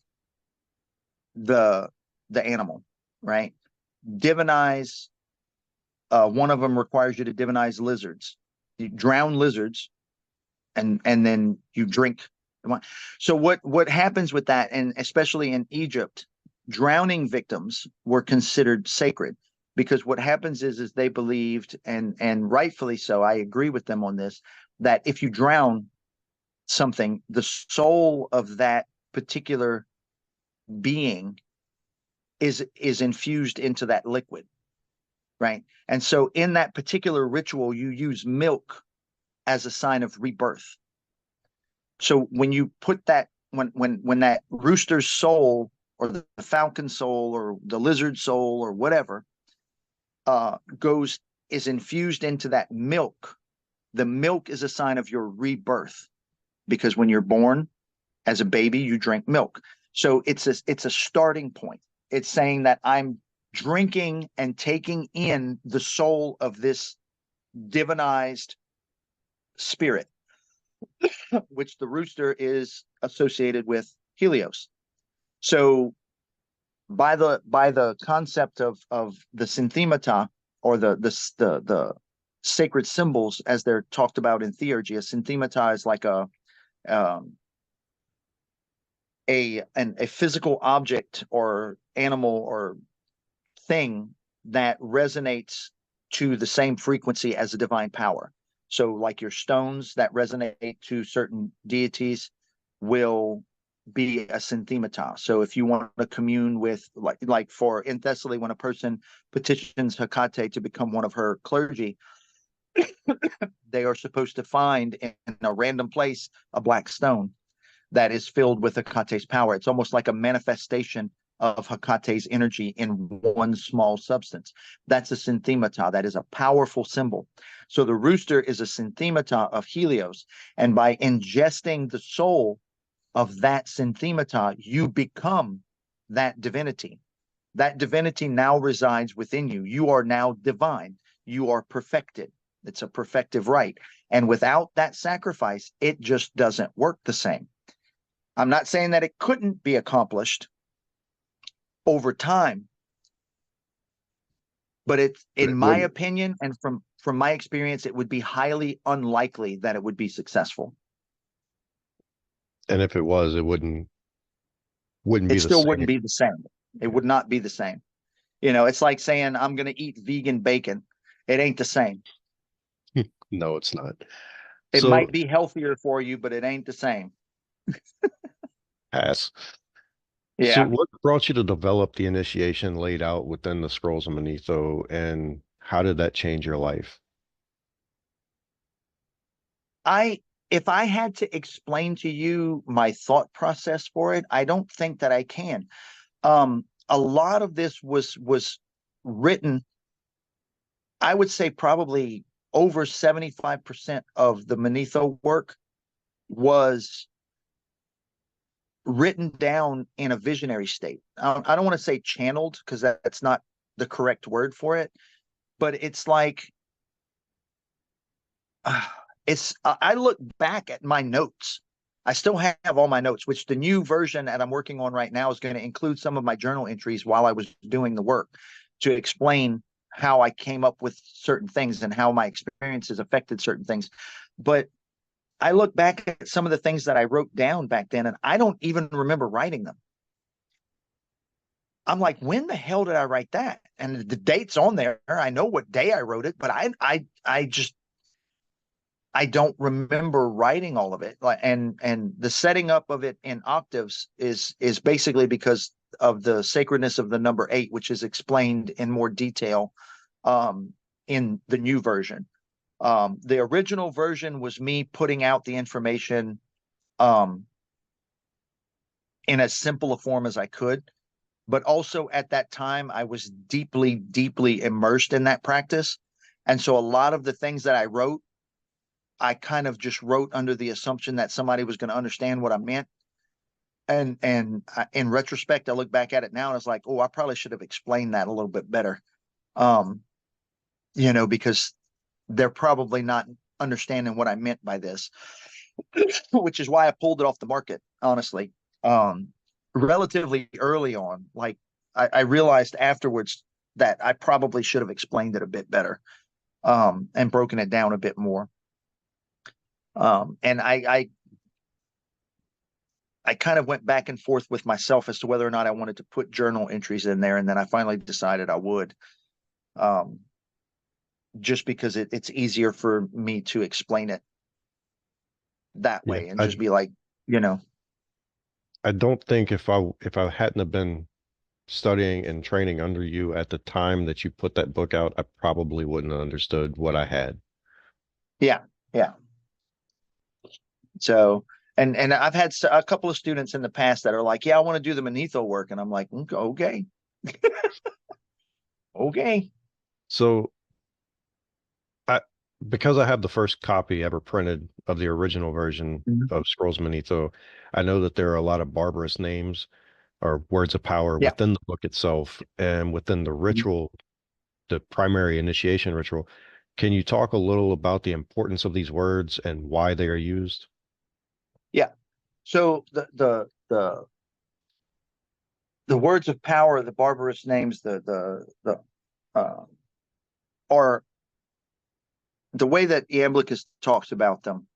the animal, right? Divinize. One of them requires you to divinize lizards. You drown lizards, and then you drink. So what happens with that, and especially in Egypt, drowning victims were considered sacred, because what happens is they believed, and rightfully so, I agree with them on this, that if you drown something, the soul of that particular being is infused into that liquid, right? And so in that particular ritual, you use milk as a sign of rebirth. So when you put that, when that rooster's soul or the falcon soul or the lizard soul or whatever is infused into that milk, the milk is a sign of your rebirth, because when you're born as a baby, you drink milk. So it's a starting point. It's saying that I'm drinking and taking in the soul of this divinized spirit, which the rooster is associated with Helios. So by the concept of the synthemata, or the sacred symbols as they're talked about in theurgy, a synthemata is like a physical object or animal or thing that resonates to the same frequency as a divine power. So like your stones that resonate to certain deities will be a synthemata. So if you want to commune with, like for in Thessaly, when a person petitions Hecate to become one of her clergy, they are supposed to find in a random place a black stone that is filled with Hecate's power. It's almost like a manifestation of Hecate's energy in one small substance. That's a synthemata. That is a powerful symbol. So the rooster is a synthemata of Helios. And by ingesting the soul of that synthemata, you become that divinity. That divinity now resides within you. You are now divine. You are perfected. It's a perfective right. And without that sacrifice, it just doesn't work the same. I'm not saying that it couldn't be accomplished over time, but it's, in my opinion, and from my experience, it would be highly unlikely that it would be successful. And if it was, it wouldn't be It the still same. wouldn't be the same. It would not be the same. You know, it's like saying I'm going to eat vegan bacon. It ain't the same. No, it's not. It So might be healthier for you, but it ain't the same. pass. So Yeah. what brought you to develop the initiation laid out within the Scrolls of Manetho, and how did that change your life? If I had to explain to you my thought process for it, I don't think that I can. A lot of this was written, I would say probably over 75% of the Manetho work was written down in a visionary state. I don't want to say channeled, because that's not the correct word for it, but it's like I look back at my notes. I still have all my notes, which the new version that I'm working on right now is going to include some of my journal entries while I was doing the work, to explain how I came up with certain things and how my experiences affected certain things. But I look back at some of the things that I wrote down back then, and I don't even remember writing them. I'm like, when the hell did I write that? And the date's on there. I know what day I wrote it, but I just, I don't remember writing all of it. And the setting up of it in octaves is basically because of the sacredness of the number 8, which is explained in more detail in the new version. The original version was me putting out the information in as simple a form as I could. But also at that time, I was deeply, deeply immersed in that practice. And so a lot of the things that I wrote, I kind of just wrote under the assumption that somebody was going to understand what I meant. And in retrospect, I look back at it now and it's like, oh, I probably should have explained that a little bit better. Because they're probably not understanding what I meant by this, which is why I pulled it off the market, honestly. Relatively early on, like I realized afterwards that I probably should have explained it a bit better, and broken it down a bit more. And I kind of went back and forth with myself as to whether or not I wanted to put journal entries in there, and then I finally decided I would, just because it's easier for me to explain it that Yeah, way and just be like, I don't think if I hadn't have been studying and training under you at the time that you put that book out, I probably wouldn't have understood what I had. yeah, yeah. So, and I've had a couple of students in the past that are like, yeah, I want to do the Manetho work. And I'm like, okay, okay. So I because I have the first copy ever printed of the original version Mhm. of Scrolls of Manetho, I know that there are a lot of barbarous names or words of power Yeah. within the book itself and within the Mhm. ritual, the primary initiation ritual. Can you talk a little about the importance of these words and why they are used? Yeah. So the words of power, the barbarous names, uh, are the way that Iamblichus talks about them,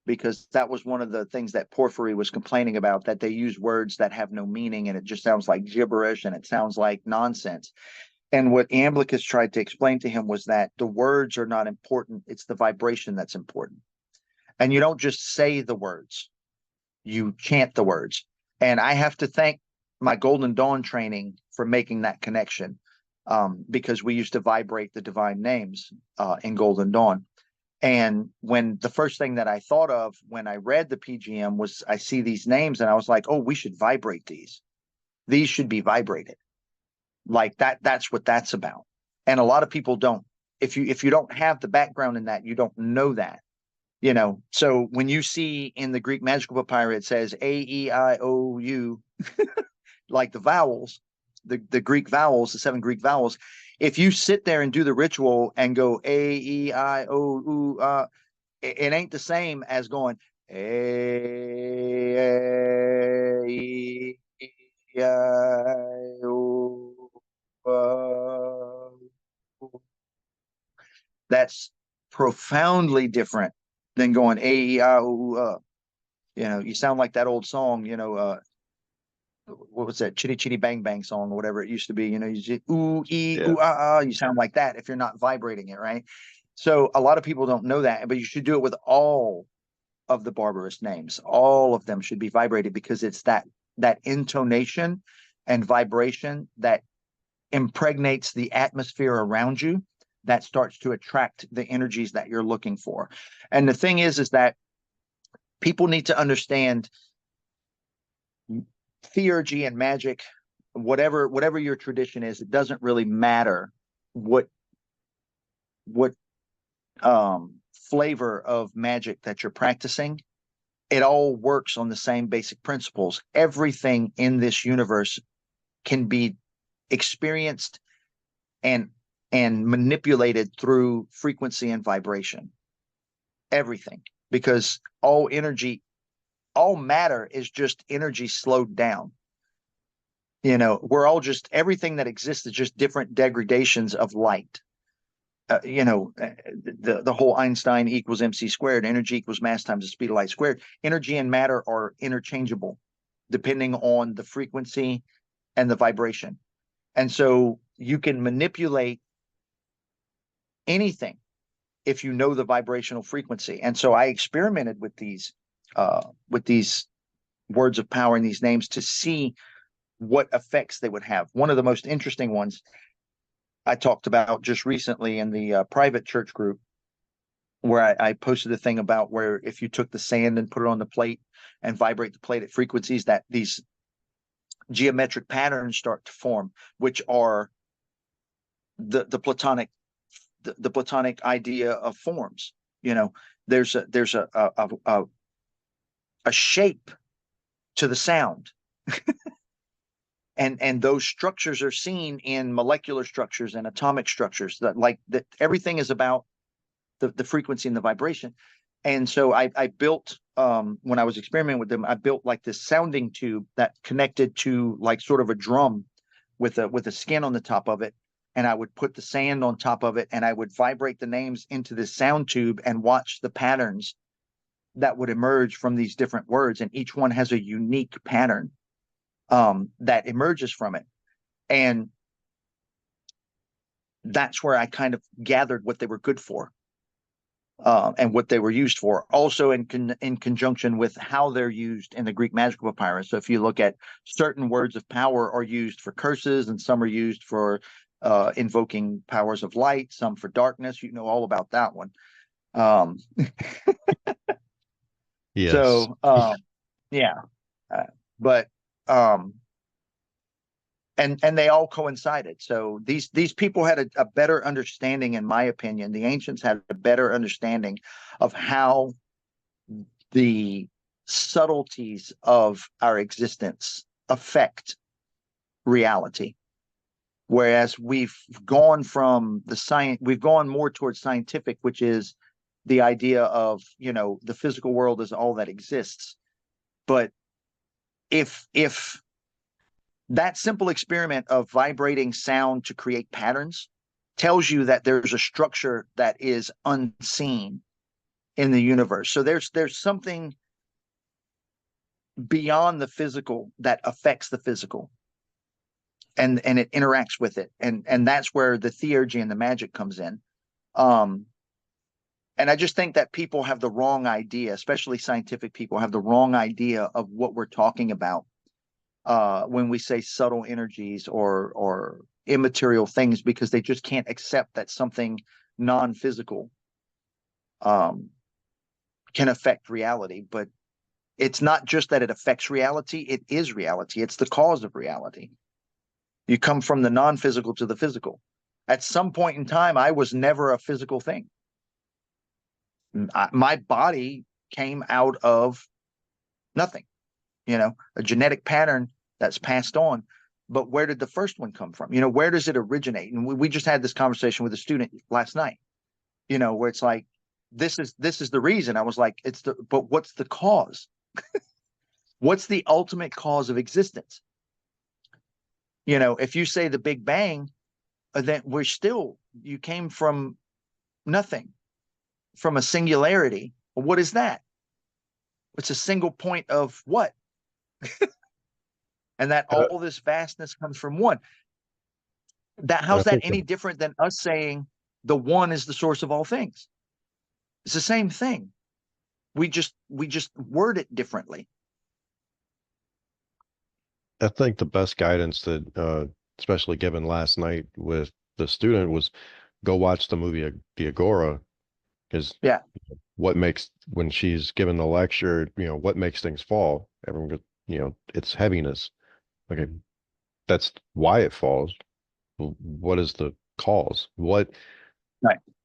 because that was one of the things that Porphyry was complaining about, that they use words that have no meaning and it just sounds like gibberish and it sounds like nonsense. And what Iamblichus tried to explain to him was that the words are not important, it's the vibration that's important. And you don't just say the words, you chant the words. And I have to thank my Golden Dawn training for making that connection, because we used to vibrate the divine names in Golden Dawn. And when the first thing that I thought of when I read the PGM was I see these names and I was like, oh, we should vibrate these. These should be vibrated. Like that's what that's about. And a lot of people don't. If you don't have the background in that, you don't know that. So when you see in the Greek Magical Papyri, it says A-E-I-O-U, like the vowels, the Greek vowels, the 7 Greek vowels. If you sit there and do the ritual and go A-E-I-O-U, it ain't the same as going A-E-I-O-U. That's profoundly different than going A-E-I-O-U. You sound like that old song, what was that Chitty Chitty Bang Bang song or whatever it used to be, you just ooh ee Yeah. ooh ah ah, you sound like that if you're not vibrating it, right? So a lot of people don't know that, but you should do it with all of the barbarous names. All of them should be vibrated because it's that intonation and vibration that impregnates the atmosphere around you that starts to attract the energies that you're looking for. And the thing is that people need to understand theurgy and magic, whatever your tradition is. It doesn't really matter what what flavor of magic that you're practicing. It all works on the same basic principles. Everything in this universe can be experienced and manipulated through frequency and vibration. Everything, because all matter is just energy slowed down. We're all just, everything that exists is just different degradations of light. The whole Einstein equals MC squared, energy equals mass times the speed of light squared. Energy and matter are interchangeable depending on the frequency and the vibration. And so you can manipulate anything if you know the vibrational frequency. And so I experimented with these words of power and these names to see what effects they would have. One of the most interesting ones I talked about just recently in the private church group, where I posted a thing about where if you took the sand and put it on the plate and vibrate the plate at frequencies, that these geometric patterns start to form, which are the Platonic idea of forms. There's a shape to the sound. And those structures are seen in molecular structures and atomic structures, that everything is about the frequency and the vibration. And so I built, when I was experimenting with them, I built like this sounding tube that connected to like sort of a drum with a skin on the top of it. And I would put the sand on top of it and I would vibrate the names into this sound tube and watch the patterns that would emerge from these different words. And each one has a unique pattern that emerges from it. And that's where I kind of gathered what they were good for, and what they were used for. Also in conjunction with how they're used in the Greek Magical Papyrus. So if you look at certain words of power are used for curses, and some are used for invoking powers of light, some for darkness. You know all about that one. Yes. So yeah, but and they all coincided. So these people had a better understanding, in my opinion. The ancients had a better understanding of how the subtleties of our existence affect reality. Whereas we've gone from we've gone more towards scientific, which is the idea of, the physical world is all that exists. But if that simple experiment of vibrating sound to create patterns tells you that there's a structure that is unseen in the universe. So there's something beyond the physical that affects the physical, and it interacts with it. And that's where the theurgy and the magic comes in. And I just think that people have the wrong idea, especially scientific people have the wrong idea of what we're talking about when we say subtle energies or immaterial things, because they just can't accept that something non-physical um, can affect reality. But it's not just that it affects reality, it is reality. It's the cause of reality. You come from the non-physical to the physical. At some point in time, I was never a physical thing. My body came out of nothing, a genetic pattern that's passed on. But where did the first one come from? Where does it originate? And we just had this conversation with a student last night, where it's like, this is the reason. I was like, but what's the cause? What's the ultimate cause of existence? If you say the Big Bang, then you came from nothing, from a singularity. Well, what is that? It's a single point of what? And that And all this vastness comes from one. I How's that think any different than us saying the one is the source of all things? It's the same thing. We just word it differently. the best guidance that, especially given last night with the student, was go watch the movie The Agora, because Yeah. when she's given the lecture, what makes things fall? Everyone goes, it's heaviness. Okay, that's why it falls. What is the cause? Right.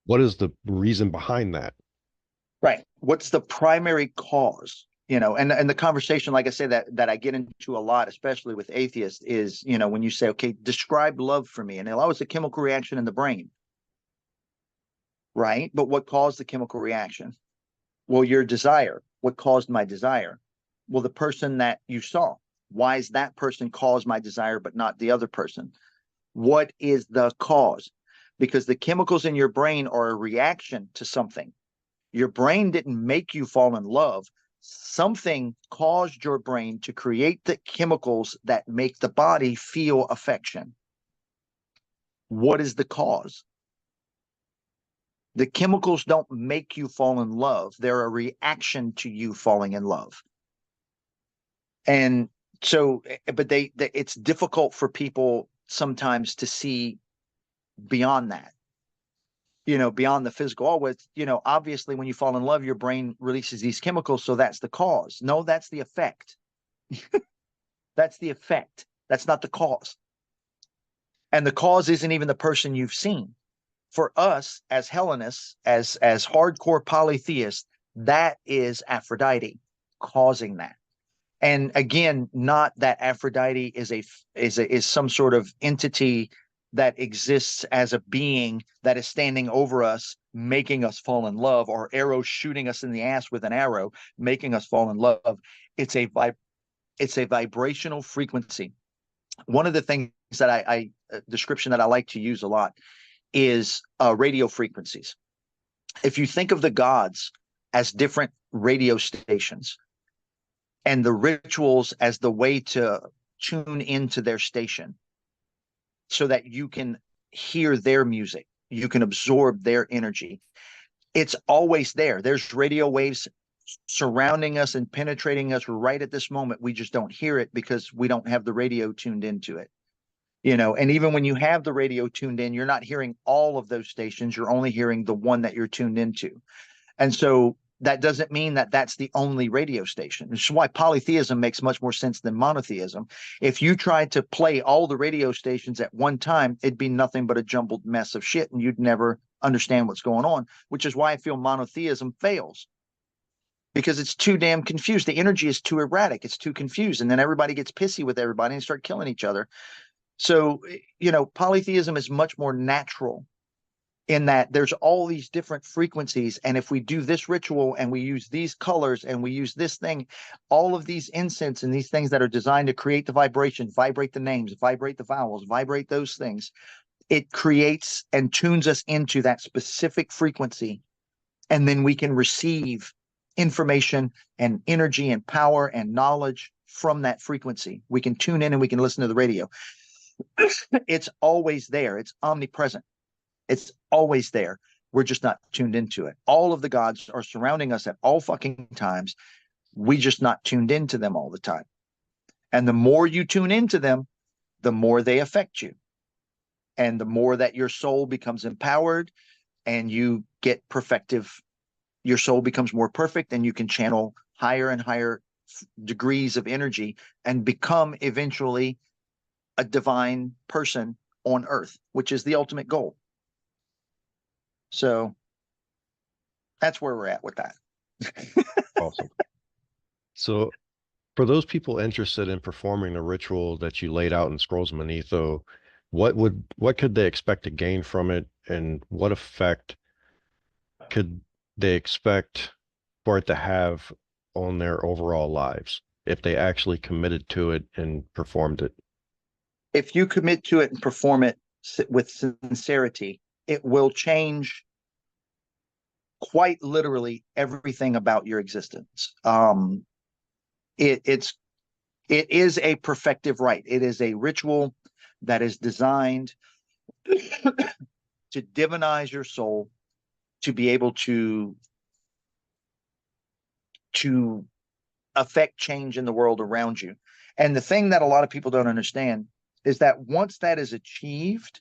What is the reason behind that? Right. What's the primary cause? And the conversation, like I say, that I get into a lot, especially with atheists, is, when you say, okay, describe love for me. And they'll always a chemical reaction in the brain. Right. But what caused the chemical reaction? Well, your desire. What caused my desire? Well, the person that you saw. Why is that person caused my desire, but not the other person? What is the cause? Because the chemicals in your brain are a reaction to something. Your brain didn't make you fall in love. Something caused your brain to create the chemicals that make the body feel affection. What is the cause? The chemicals don't make you fall in love. They're a reaction to you falling in love. And so, but it's difficult for people sometimes to see beyond that, beyond the physical. Obviously when you fall in love, your brain releases these chemicals. So that's the cause. No, that's the effect. That's the effect. That's not the cause. And the cause isn't even the person you've seen. For us as Hellenists, as hardcore polytheists, that is Aphrodite causing that. And again, not that Aphrodite is some sort of entity that exists as a being that is standing over us, making us fall in love, or arrow shooting us in the ass with an arrow, making us fall in love. It's a vibrational frequency. One of the things that I description that I like to use a lot is radio frequencies. If you think of the gods as different radio stations, and the rituals as the way to tune into their station so that you can hear their music, you can absorb their energy. It's always there. There's radio waves surrounding us and penetrating us right at this moment. We just don't hear it because we don't have the radio tuned into it. And even when you have the radio tuned in, you're not hearing all of those stations. You're only hearing the one that you're tuned into. And so that doesn't mean that that's the only radio station. Which is why polytheism makes much more sense than monotheism. If you tried to play all the radio stations at one time, it'd be nothing but a jumbled mess of shit, and you'd never understand what's going on, which is why I feel monotheism fails. Because it's too damn confused. The energy is too erratic. It's too confused. And then everybody gets pissy with everybody and start killing each other. So, polytheism is much more natural in that there's all these different frequencies. And if we do this ritual and we use these colors and we use this thing, all of these incense and these things that are designed to create the vibration, vibrate the names, vibrate the vowels, vibrate those things, it creates and tunes us into that specific frequency. And then we can receive information and energy and power and knowledge from that frequency. We can tune in and we can listen to the radio. It's always there. It's omnipresent. It's always there. We're just not tuned into it. All of the gods are surrounding us at all fucking times. We just not tuned into them all the time. And the more you tune into them, the more they affect you. And the more that your soul becomes empowered and you get perfective your soul becomes more perfect, and you can channel higher and higher degrees of energy and become eventually a divine person on earth, which is the ultimate goal. So that's where we're at with that. Awesome. So for those people interested in performing the ritual that you laid out in Scrolls of Manetho, what could they expect to gain from it, and what effect could they expect for it to have on their overall lives if they actually committed to it and performed it? If you commit to it and perform it with sincerity, it will change quite literally everything about your existence. It, it's it is a perfective rite. It is a ritual that is designed to divinize your soul, to be able to affect change in the world around you. And the thing that a lot of people don't understand is that once that is achieved,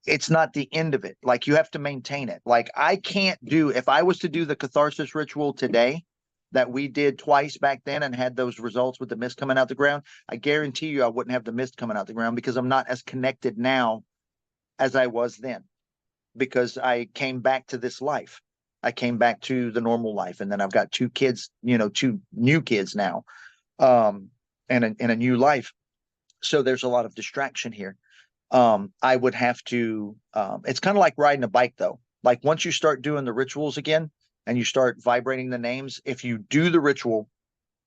it's not the end of it. Like, you have to maintain it. Like, I can't do, if I was to do the catharsis ritual today that we did twice back then and had those results with the mist coming out the ground, I guarantee you I wouldn't have the mist coming out the ground, because I'm not as connected now as I was then, because I came back to this life. I came back to the normal life. And then I've got two kids, two new kids now, and a new life. So there's a lot of distraction here. I would have to, it's kind of like riding a bike though. Like, once you start doing the rituals again and you start vibrating the names, if you do the ritual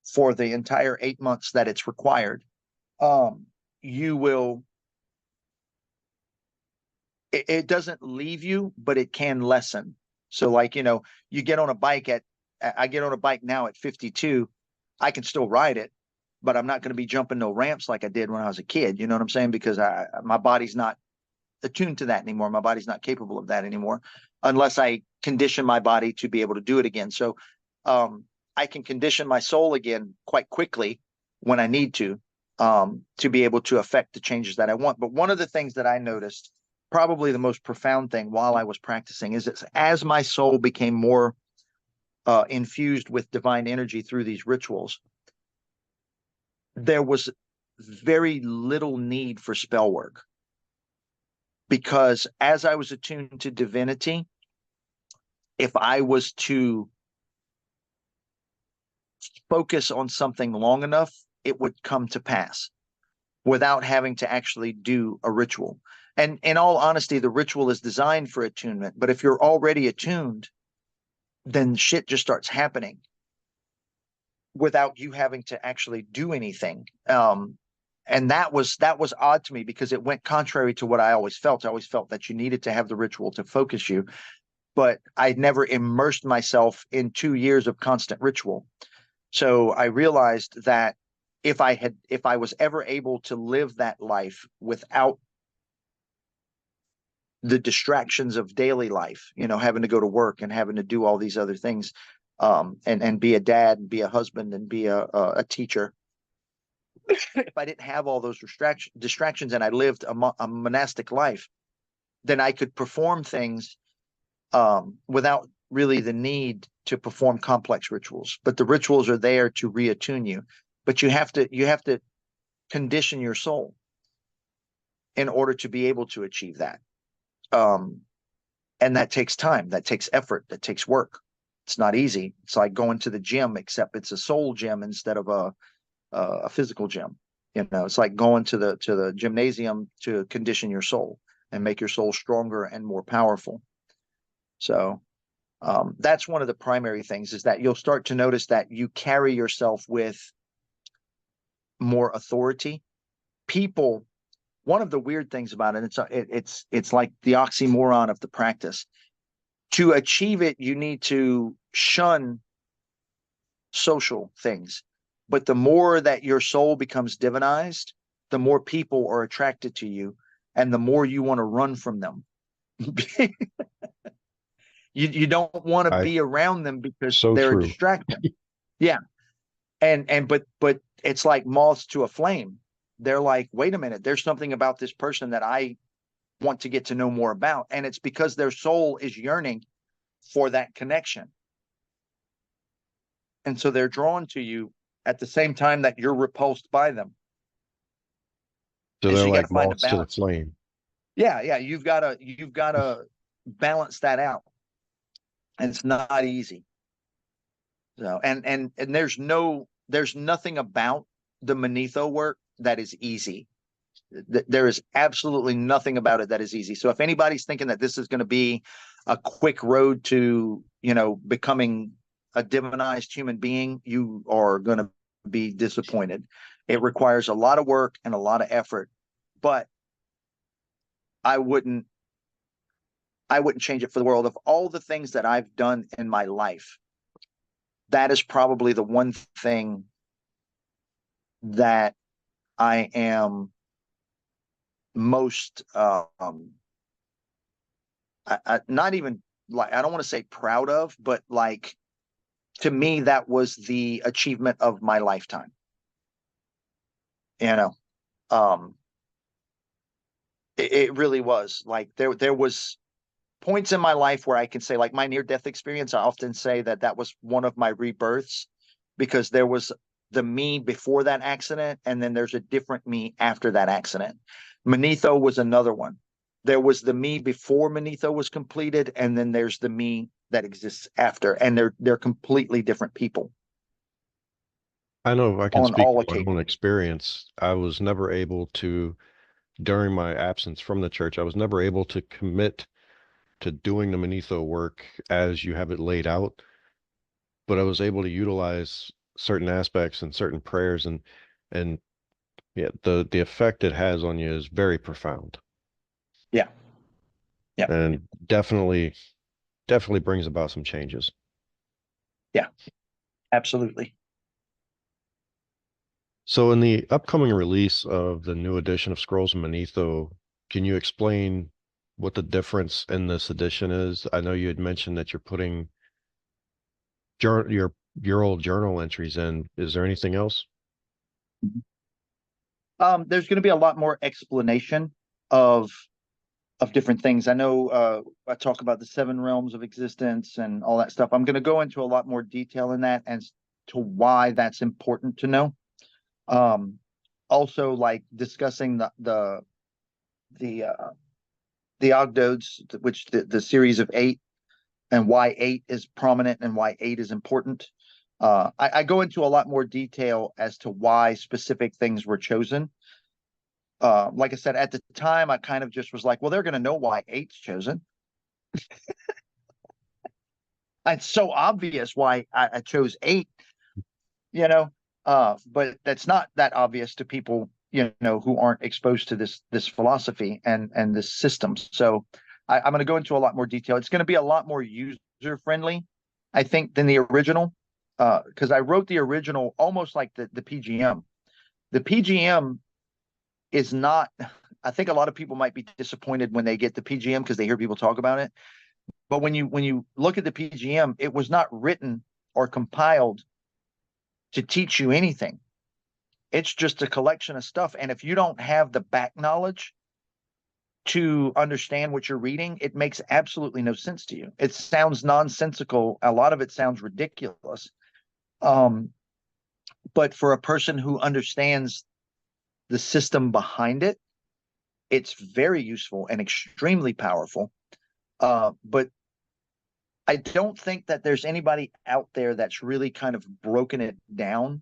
for the entire 8 months that it's required, you will, it doesn't leave you, but it can lessen. So, like, you get on a bike I get on a bike now at 52, I can still ride it, but I'm not going to be jumping no ramps like I did when I was a kid. You know what I'm saying? Because my body's not attuned to that anymore. My body's not capable of that anymore, unless I condition my body to be able to do it again. So I can condition my soul again quite quickly when I need to be able to affect the changes that I want. But one of the things that I noticed, probably the most profound thing while I was practicing, is that as my soul became more infused with divine energy through these rituals, there was very little need for spell work, because as I was attuned to divinity, if I was to focus on something long enough, it would come to pass without having to actually do a ritual. And in all honesty, the ritual is designed for attunement. But if you're already attuned, then shit just starts happening without you having to actually do anything. And that was odd to me, because it went contrary to what I always felt. I always felt that you needed to have the ritual to focus you, but I never immersed myself in 2 years of constant ritual. So I realized that if I was ever able to live that life without the distractions of daily life, having to go to work and having to do all these other things, and be a dad and be a husband and be a teacher, if I didn't have all those distractions and I lived a monastic life, then I could perform things without really the need to perform complex rituals. But the rituals are there to reattune you. But you have to condition your soul in order to be able to achieve that. And that takes time, that takes effort, that takes work. It's not easy. It's like going to the gym, except it's a soul gym instead of a physical gym. It's like going to the gymnasium to condition your soul and make your soul stronger and more powerful. So that's one of the primary things, is that you'll start to notice that you carry yourself with more authority. People, one of the weird things about it, it's like the oxymoron of the practice. To achieve it, you need to shun social things. But the more that your soul becomes divinized, the more people are attracted to you, and the more you want to run from them. You don't want to I be around them because So they're a true. distraction. Yeah. But it's like moths to a flame. They're like, wait a minute, there's something about this person that I want to get to know more about. And it's because their soul is yearning for that connection. And so they're drawn to you at the same time that you're repulsed by them. So And they're so you got to like find a moths to the balance. flame. Yeah, you've got to balance that out. And it's not easy. So and there's nothing about the Manetho work that is easy. There is absolutely nothing about it that is easy. So if anybody's thinking that this is going to be a quick road to, becoming a divinized human being, you are going to be disappointed. It requires a lot of work and a lot of effort, but I wouldn't change it for the world. Of all the things that I've done in my life, that is probably the one thing that I am most not even like, I don't want to say proud of, but like, to me, that was the achievement of my lifetime. You know, um, it really was. Like, there was points in my life where I can say, like, my near death experience, I often say that was one of my rebirths, because there was the me before that accident, and then there's a different me after that accident. Manetho was another one. There was the me before Manetho was completed, and then there's the me that exists after, and they're completely different people I know I can on speak all from my occasions. own experience. I was never able to, during my absence from the church, I was never able to commit to doing the Manetho work as you have it laid out, but I was able to utilize certain aspects and certain prayers, and yeah, the effect it has on you is very profound, Yeah, yeah, and definitely brings about some changes. yeah, absolutely. So in the upcoming release of the new edition of Scrolls of Manetho, can you explain what the difference in this edition is? I know you had mentioned that you're putting jour your old journal entries in. Is there anything else? There's going to be a lot more explanation of different things. I know I talk about the seven realms of existence and all that stuff. I'm going to go into a lot more detail in that as to why that's important to know. Um, Also, like, discussing the the Ogdoads, which the series of eight, and why eight is prominent and why eight is important. I go into a lot more detail as to why specific things were chosen. Like I said, at the time, I kind of just was like, well, they're going to know why eight's chosen. It's so obvious why I chose eight, you know, but that's not that obvious to people, who aren't exposed to this philosophy and this system. So I'm going to go into a lot more detail. It's going to be a lot more user friendly, I think, than the original, because I wrote the original almost like the PGM. The PGM is not. I think a lot of people might be disappointed when they get the PGM because they hear people talk about it. But when you look at the PGM, it was not written or compiled to teach you anything. It's just a collection of stuff. And if you don't have the back knowledge to understand what you're reading, it makes absolutely no sense to you. It sounds nonsensical. A lot of it sounds ridiculous. Um, but for a person who understands the system behind it, it's very useful and extremely powerful. But I don't think that there's anybody out there that's really kind of broken it down.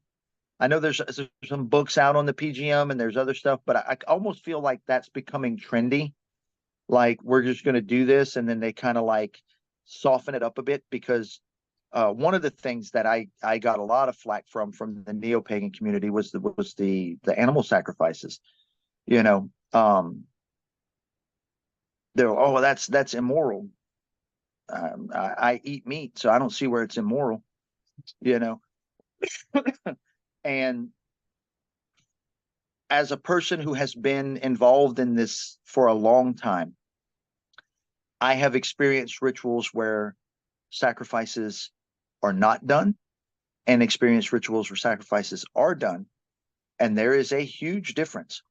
I know there's some books out on the PGM and there's other stuff, but I almost feel like that's becoming trendy. Like, we're just going to do this, and then they kind of like soften it up a bit, because one of the things that I got a lot of flack from the neo-pagan community was the animal sacrifices. You know, they're, oh, that's immoral. I eat meat, so I don't see where it's immoral. You know, and as a person who has been involved in this for a long time, I have experienced rituals where sacrifices are not done, and experienced rituals where sacrifices are done. And there is a huge difference.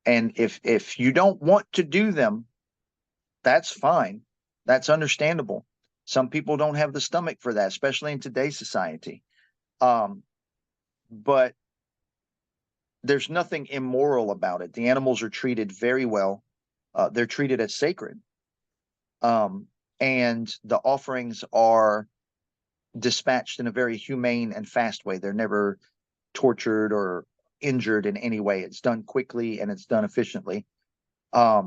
And if you don't want to do them, that's fine. That's understandable. Some people don't have the stomach for that, especially in today's society. But there's nothing immoral about it. The animals are treated very well. They're treated as sacred. And the offerings are dispatched in a very humane and fast way. They're never tortured or injured in any way. It's done quickly and it's done efficiently. But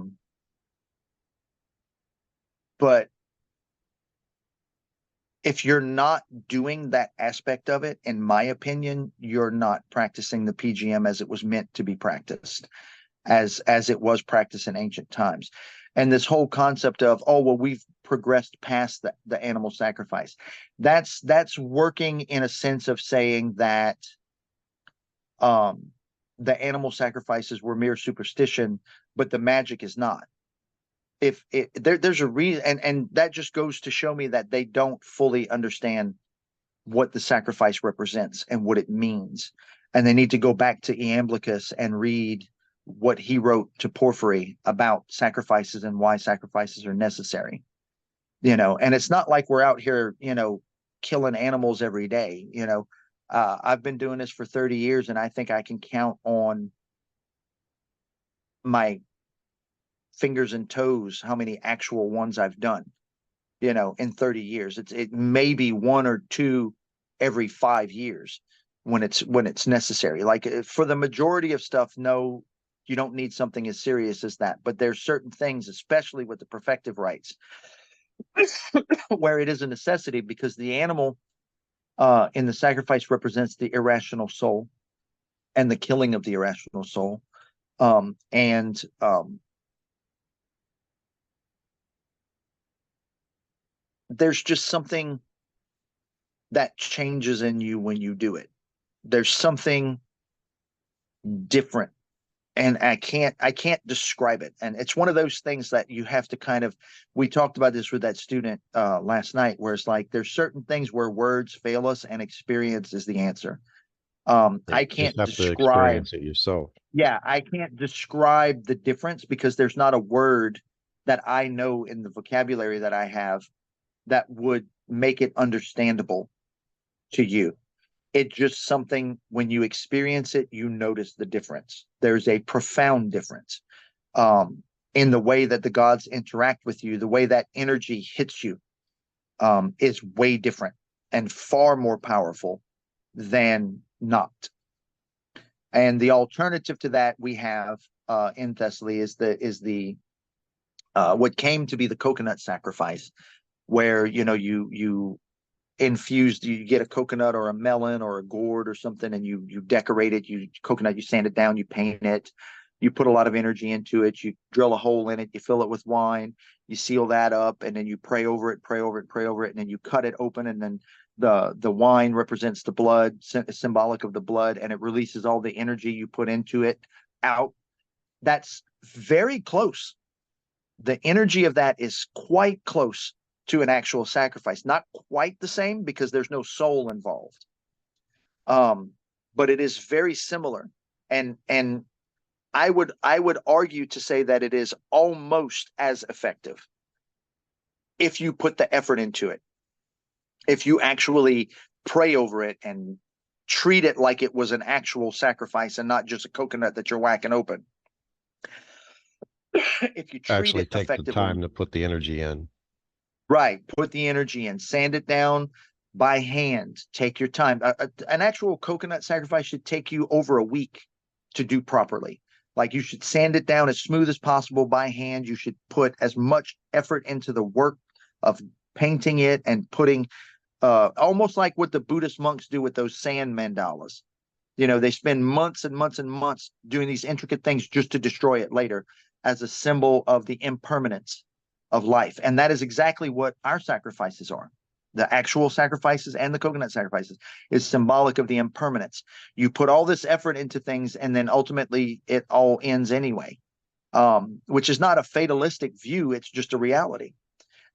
if you're not doing that aspect of it, in my opinion, you're not practicing the PGM as it was meant to be practiced, as it was practiced in ancient times. And this whole concept of, oh, well, we've progressed past the animal sacrifice. That's working in a sense of saying that the animal sacrifices were mere superstition, but the magic is not. If there's a reason, and that just goes to show me that they don't fully understand what the sacrifice represents and what it means, and they need to go back to Iamblichus and read what he wrote to Porphyry about sacrifices and why sacrifices are necessary. And it's not like we're out here, killing animals every day. I've been doing this for 30 years, and I think I can count on my fingers and toes how many actual ones I've done, in 30 years. It may be one or two every 5 years when it's necessary. Like for the majority of stuff, no, you don't need something as serious as that. But there's certain things, especially with the perfective rites, where it is a necessity, because the animal in the sacrifice represents the irrational soul and the killing of the irrational soul. And there's just something that changes in you when you do it. There's something different, and I can't describe it. And it's one of those things that you have to kind of, we talked about this with that student last night, where it's like there's certain things where words fail us and experience is the answer. I You can't just have to describe, experience it yourself. yeah, I can't describe the difference, because there's not a word that I know in the vocabulary that I have that would make it understandable to you. It's just something, when you experience it, you notice the difference. There's a profound difference in the way that the gods interact with you. The way that energy hits you is way different and far more powerful than not. And the alternative to that we have in Thessaly is the what came to be the coconut sacrifice, where you infused, you get a coconut or a melon or a gourd or something, and you decorate it. You sand it down, you paint it, you put a lot of energy into it, you drill a hole in it, you fill it with wine, you seal that up, and then you pray over it, and then you cut it open, and then the wine represents the blood, symbolic of the blood, and it releases all the energy you put into it out. That's very close. The energy of that is quite close to an actual sacrifice. Not quite the same, because there's no soul involved. But it is very similar. And I would argue to say that it is almost as effective if you put the effort into it. If you actually pray over it and treat it like it was an actual sacrifice and not just a coconut that you're whacking open. If you treat Actually it take the effectively, time to put the energy in. right, put the energy in, sand it down by hand, take your time. An actual coconut sacrifice should take you over a week to do properly. Like, you should sand it down as smooth as possible by hand. You should put as much effort into the work of painting it and putting almost like what the Buddhist monks do with those sand mandalas. They spend months and months and months doing these intricate things just to destroy it later, as a symbol of the impermanence of life. And that is exactly what our sacrifices are. The actual sacrifices and the coconut sacrifices is symbolic of the impermanence. You put all this effort into things, and then ultimately it all ends anyway, which is not a fatalistic view. It's just a reality.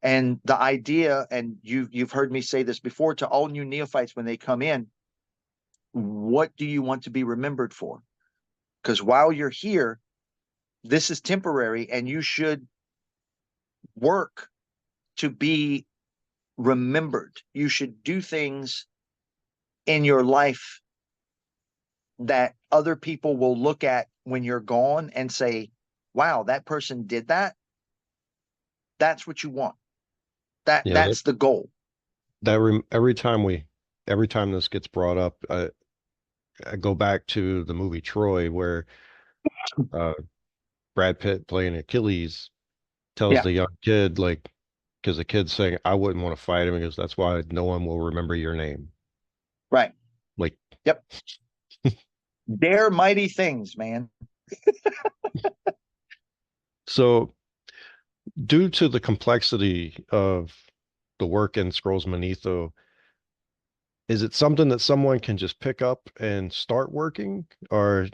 And the idea, and you've heard me say this before to all new neophytes when they come in, what do you want to be remembered for? Because while you're here, this is temporary, and you should work to be remembered. You should do things in your life that other people will look at when you're gone and say, wow, that person did that. That's what you want. Yeah, That's the goal. every time this gets brought up, I go back to the movie Troy, where uh, Brad Pitt playing Achilles tells Yeah, the young kid, like, because the kid's saying, I wouldn't want to fight him because that's why no one will remember your name. right. Like, Yep. Dare mighty things, man. so due to the complexity of the work in Scrolls Manetho, is it something that someone can just pick up and start working, or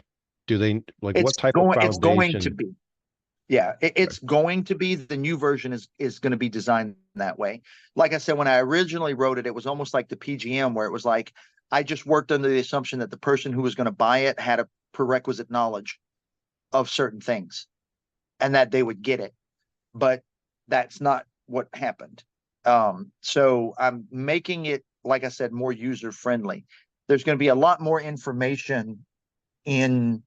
do they like what type of It's going to foundation? be. Yeah, it's going to be. The new version is going to be designed that way. Like I said, when I originally wrote it, it was almost like the PGM, where it was like I just worked under the assumption that the person who was going to buy it had a prerequisite knowledge of certain things and that they would get it. But that's not what happened. So I'm making it, like I said, more user friendly. There's going to be a lot more information in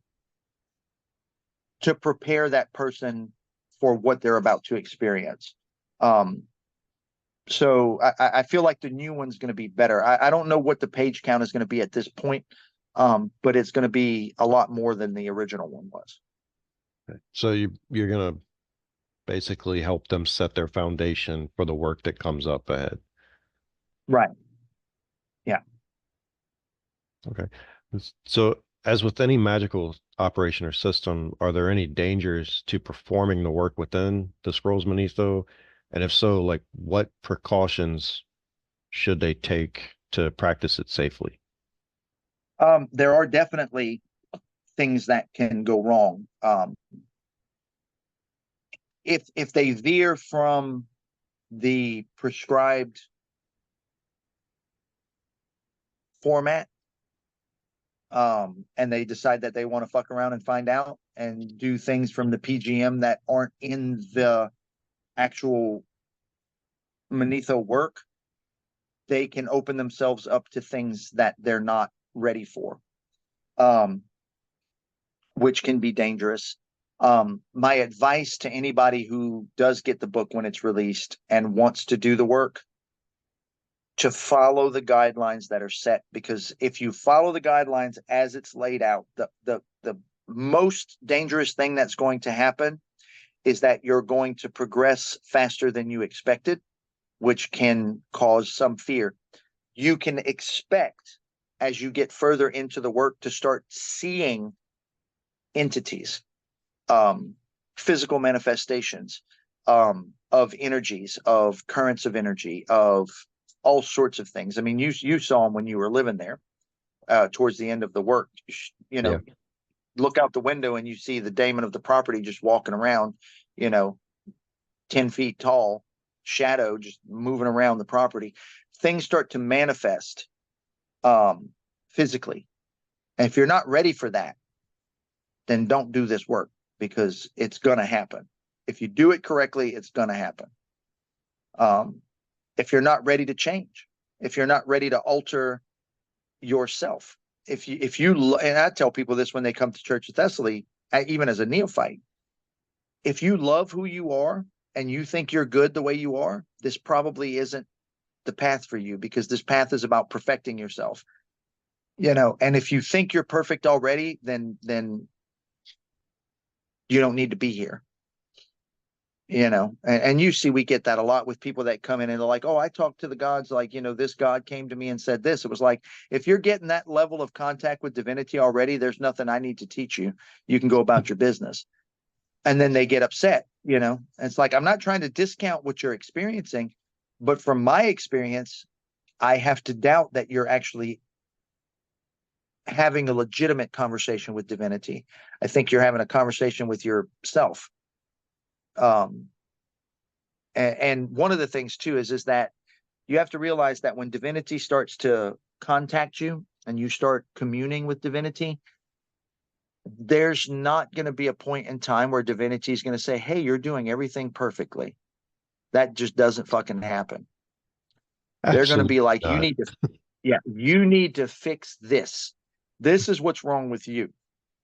to prepare that person for what they're about to experience. Um, so I feel like the new one's going to be better. I don't know what the page count is going to be at this point, but it's going to be a lot more than the original one was. So you're gonna basically help them set their foundation for the work that comes up ahead. Right. Yeah. Okay. So, as with any magical operation or system, are there any dangers to performing the work within the Scrolls Manetho? And if so, like what precautions should they take to practice it safely? There are definitely things that can go wrong. If they veer from the prescribed format, and they decide that they want to fuck around and find out and do things from the PGM that aren't in the actual Manetho work, they can open themselves up to things that they're not ready for, um, which can be dangerous. My advice to anybody who does get the book when it's released and wants to do the work, to follow the guidelines that are set, because if you follow the guidelines as it's laid out, the most dangerous thing that's going to happen is that you're going to progress faster than you expected, which can cause some fear. You can expect, as you get further into the work, to start seeing entities, um, physical manifestations, of energies, of currents of energy, of all sorts of things. I mean, you saw them when you were living there. Towards the end of the work, you Yeah. know, look out the window and you see the daemon of the property just walking around, you know, 10 feet tall, shadow just moving around the property. Things start to manifest, physically. And if you're not ready for that, then don't do this work, because it's going to happen. If you do it correctly, it's going to happen. Um, if you're not ready to change, if you're not ready to alter yourself, if you, and I tell people this when they come to Church of Thessaly, even as a neophyte, if you love who you are and you think you're good the way you are, this probably isn't the path for you, because this path is about perfecting yourself. And if you think you're perfect already, then you don't need to be here. And you see, we get that a lot with people that come in and they're like, oh, I talked to the gods, like, this God came to me and said this. It was like, if you're getting that level of contact with divinity already, there's nothing I need to teach you. You can go about your business. And then they get upset. It's like, I'm not trying to discount what you're experiencing, but from my experience, I have to doubt that you're actually having a legitimate conversation with divinity. I think you're having a conversation with yourself. Um, and one of the things too is that you have to realize that when divinity starts to contact you and you start communing with divinity, there's not going to be a point in time where divinity is going to say, hey, you're doing everything perfectly. That just doesn't fucking happen. They're going to Absolutely be like, not. you need to fix this. This is what's wrong with you.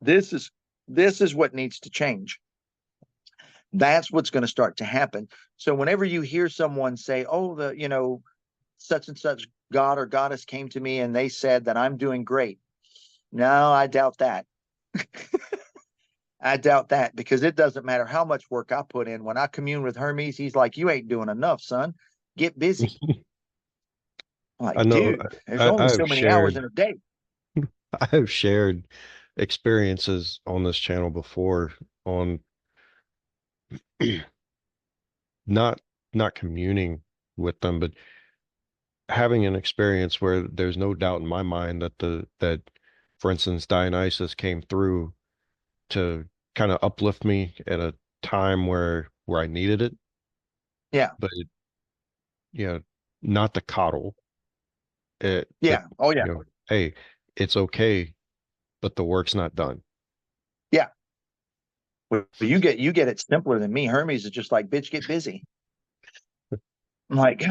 This is what needs to change. That's what's going to start to happen. So whenever you hear someone say, oh, such and such God or goddess came to me and they said that I'm doing great. No, I doubt that. I doubt that, because it doesn't matter how much work I put in. When I commune with Hermes, he's like, you ain't doing enough, son. Get busy. I'm I like, know dude, there's only so many hours in a day. I have shared experiences on this channel before on not not communing with them, but having an experience where there's no doubt in my mind that for instance, Dionysus came through to kind of uplift me at a time where I needed it, Yeah. but not the coddle. That Yeah. Oh, yeah. hey, it's okay, but the work's not done. Yeah. Well, you get it simpler than me. Hermes is just like, bitch, get busy. I'm like,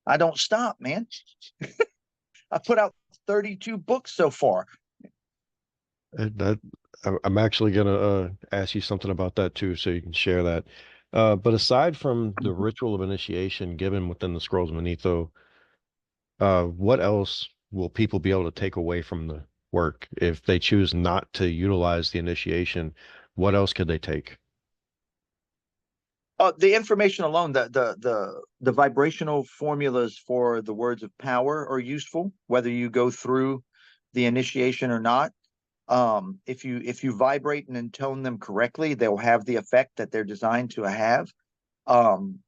I don't stop, man. I put out 32 books so far. That I'm actually gonna ask you something about that too, so you can share that. But aside from the ritual of initiation given within the Scrolls of Manetho, what else will people be able to take away from the work if they choose not to utilize the initiation? What else could they take? The information alone, the vibrational formulas for the words of power are useful, whether you go through the initiation or not. If you vibrate and intone them correctly, they'll have the effect that they're designed to have. Um,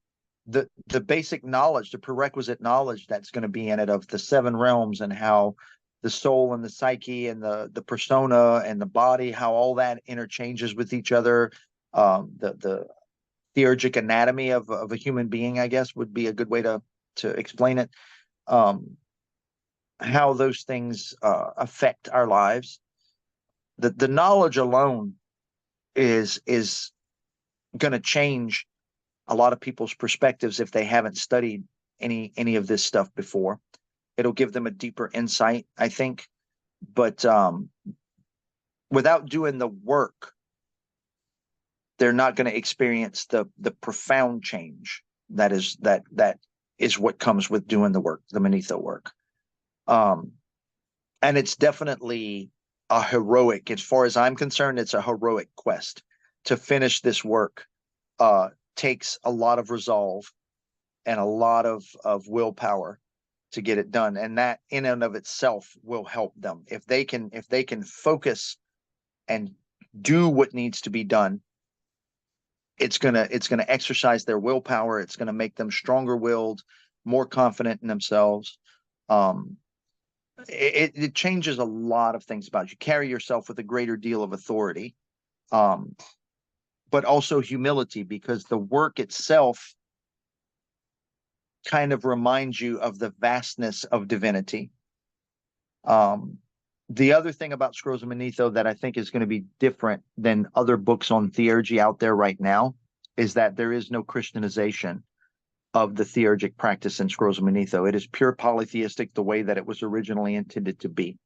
the basic knowledge, the prerequisite knowledge that's going to be in it of the seven realms and how the soul and the psyche and the persona and the body, how all that interchanges with each other. The theurgic anatomy of a human being, I guess, would be a good way to explain it. Um, how those things affect our lives. The knowledge alone is going to change a lot of people's perspectives if they haven't studied any of this stuff before. It'll give them a deeper insight, I think. But without doing the work, they're not going to experience the profound change that is what comes with doing the work, the Manetho work. Um, and it's definitely a heroic, as far as I'm concerned, it's a heroic quest to finish this work. Takes a lot of resolve and a lot of willpower to get it done, and that in and of itself will help them if they can focus and do what needs to be done. It's gonna exercise their willpower. It's gonna make them stronger willed, more confident in themselves. Um, it changes a lot of things about you. Carry yourself with a greater deal of authority, um, but also humility, because the work itself kind of reminds you of the vastness of divinity. Um, the other thing about Scrolls of Manetho that I think is going to be different than other books on theurgy out there right now is that there is no Christianization of the theurgic practice in Scrolls of Manetho. It is pure polytheistic the way that it was originally intended to be.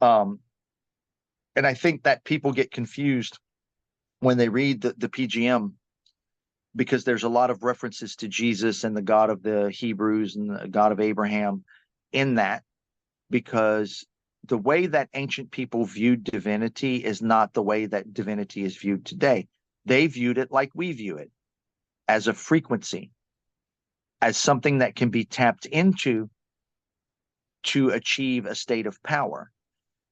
Um, and I think that people get confused when they read the PGM, because there's a lot of references to Jesus and the God of the Hebrews and the God of Abraham in that, because the way that ancient people viewed divinity is not the way that divinity is viewed today. They viewed it like we view it, as a frequency, as something that can be tapped into to achieve a state of power.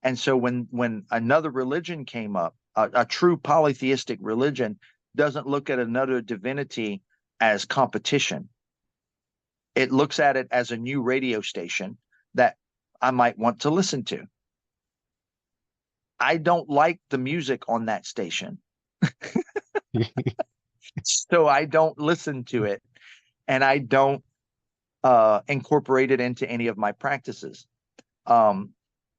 And so when another religion came up, a true polytheistic religion doesn't look at another divinity as competition. It looks at it as a new radio station that I might want to listen to. I don't like the music on that station, so I don't listen to it, and I don't incorporate it into any of my practices. Um,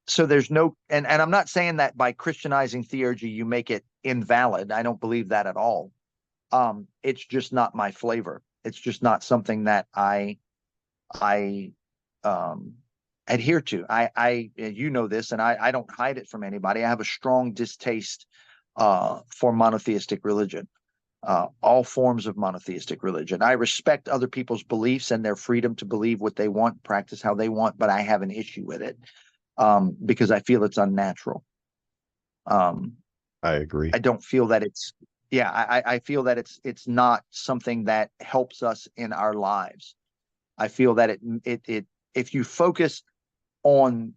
so there's no, and I'm not saying that by Christianizing theurgy you make it invalid. I don't believe that at all. It's just not my flavor. It's just not something that I adhere to. You know this, and I don't hide it from anybody. I have a strong distaste for monotheistic religion, all forms of monotheistic religion. I respect other people's beliefs and their freedom to believe what they want, practice how they want, but I have an issue with it because I feel it's unnatural. I agree. I don't feel that it's, yeah, I feel that it's not something that helps us in our lives. I feel that if you focus on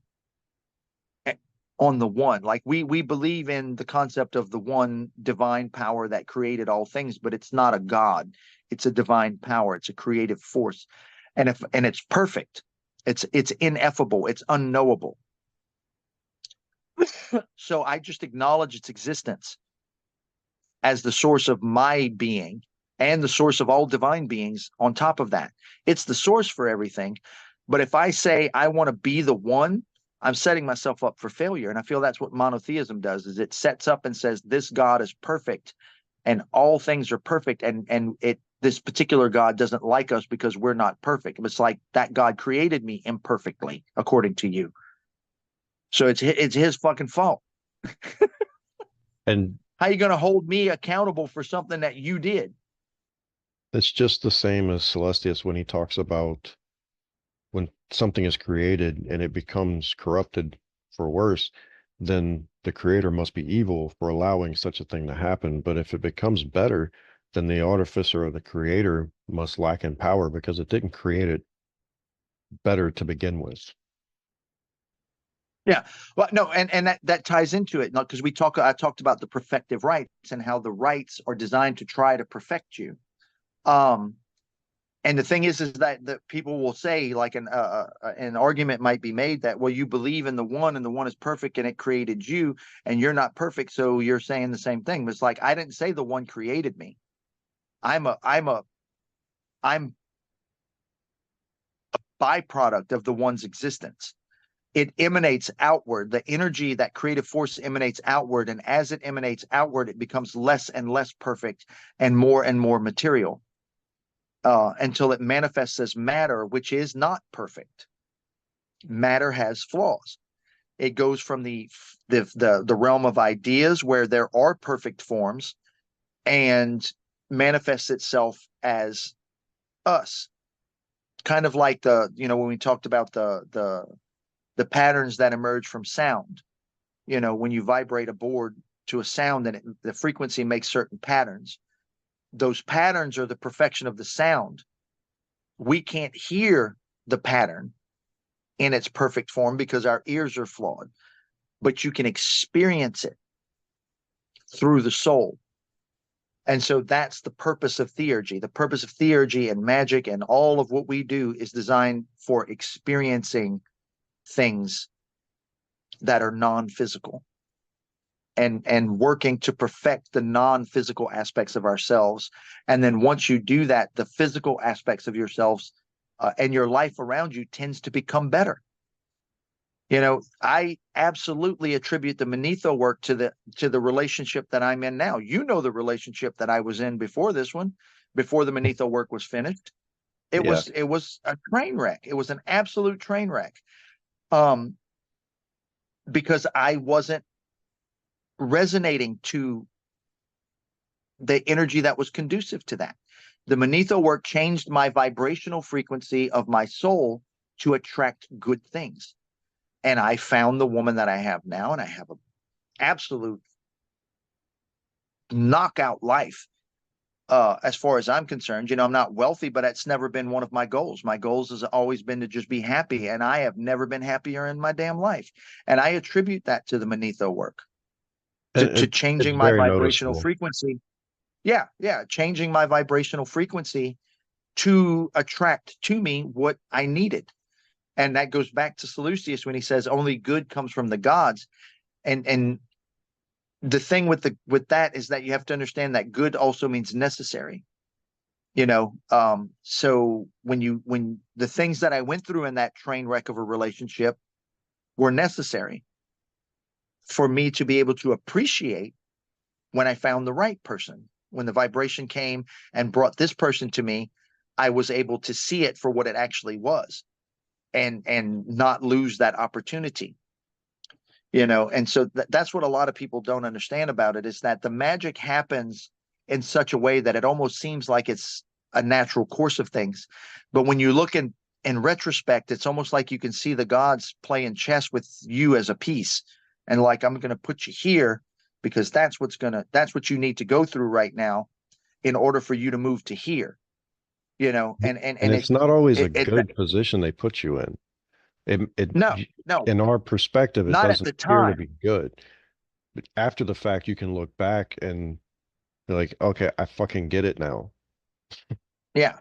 the one, like we believe in the concept of the one divine power that created all things, but it's not a God. It's a divine power. It's a creative force. And it's perfect. It's ineffable. It's unknowable. So I just acknowledge its existence as the source of my being and the source of all divine beings on top of that. It's the source for everything. But if I say I want to be the one, I'm setting myself up for failure. And I feel that's what monotheism does, is it sets up and says this God is perfect and all things are perfect. And this particular God doesn't like us because we're not perfect. It's like that God created me imperfectly, according to you. So it's his fucking fault. And How are you going to hold me accountable for something that you did? it's just the same as Celestius when he talks about when something is created and it becomes corrupted for worse, then the creator must be evil for allowing such a thing to happen. But if it becomes better, then the artificer or the creator must lack in power because it didn't create it better to begin with. Yeah. Well, no, and that ties into it, not because I talked about the perfective rights and how the rights are designed to try to perfect you. And the thing is that people will say, like, an argument might be made that, well, you believe in the one and the one is perfect and it created you and you're not perfect, so you're saying the same thing. But it's like, I didn't say the one created me. I'm a byproduct of the one's existence. It emanates outward. The energy, that creative force, emanates outward, and as it emanates outward, it becomes less and less perfect and more material until it manifests as matter, which is not perfect. Matter has flaws. It goes from the realm of ideas, where there are perfect forms, and manifests itself as us. Kind of like when we talked about the patterns that emerge from sound. When you vibrate a board to a sound, and the frequency makes certain patterns. Those patterns are the perfection of the sound. We can't hear the pattern in its perfect form because our ears are flawed, but you can experience it through the soul. And so that's the purpose of theurgy. The purpose of theurgy and magic and all of what we do is designed for experiencing things that are non-physical, and working to perfect the non-physical aspects of ourselves. And then once you do that, the physical aspects of yourselves and your life around you tends to become better. I absolutely attribute the Manetho work to the relationship that I'm in now. The relationship that I was in before this one, before the Manetho work was finished. It Yeah. was a train wreck. It was an absolute train wreck. Because I wasn't resonating to the energy that was conducive to that. The Manetho work changed my vibrational frequency of my soul to attract good things. And I found the woman that I have now, and I have an absolute knockout life. As far as I'm concerned, I'm not wealthy, but that's never been one of my goals. My goals has always been to just be happy, and I have never been happier in my damn life. And I attribute that to the Manetho work, to It's changing my very vibrational noticeable. frequency. Yeah, changing my vibrational frequency to attract to me what I needed. And that goes back to Seleucus when he says only good comes from the gods. And the thing with that is that you have to understand that good also means necessary. So when the things that I went through in that train wreck of a relationship were necessary for me to be able to appreciate when I found the right person. When the vibration came and brought this person to me, I was able to see it for what it actually was. and not lose that opportunity. And so that's what a lot of people don't understand about it, is that the magic happens in such a way that it almost seems like it's a natural course of things. But when you look in retrospect, it's almost like you can see the gods playing chess with you as a piece. And like, I'm going to put you here because that's what you need to go through right now in order for you to move to here, and And and it's not always a it good position they put you in. no, no, In our perspective, it not at doesn't the appear to time. be good. But after the fact, you can look back and be like, okay, I fucking get it now. Yeah.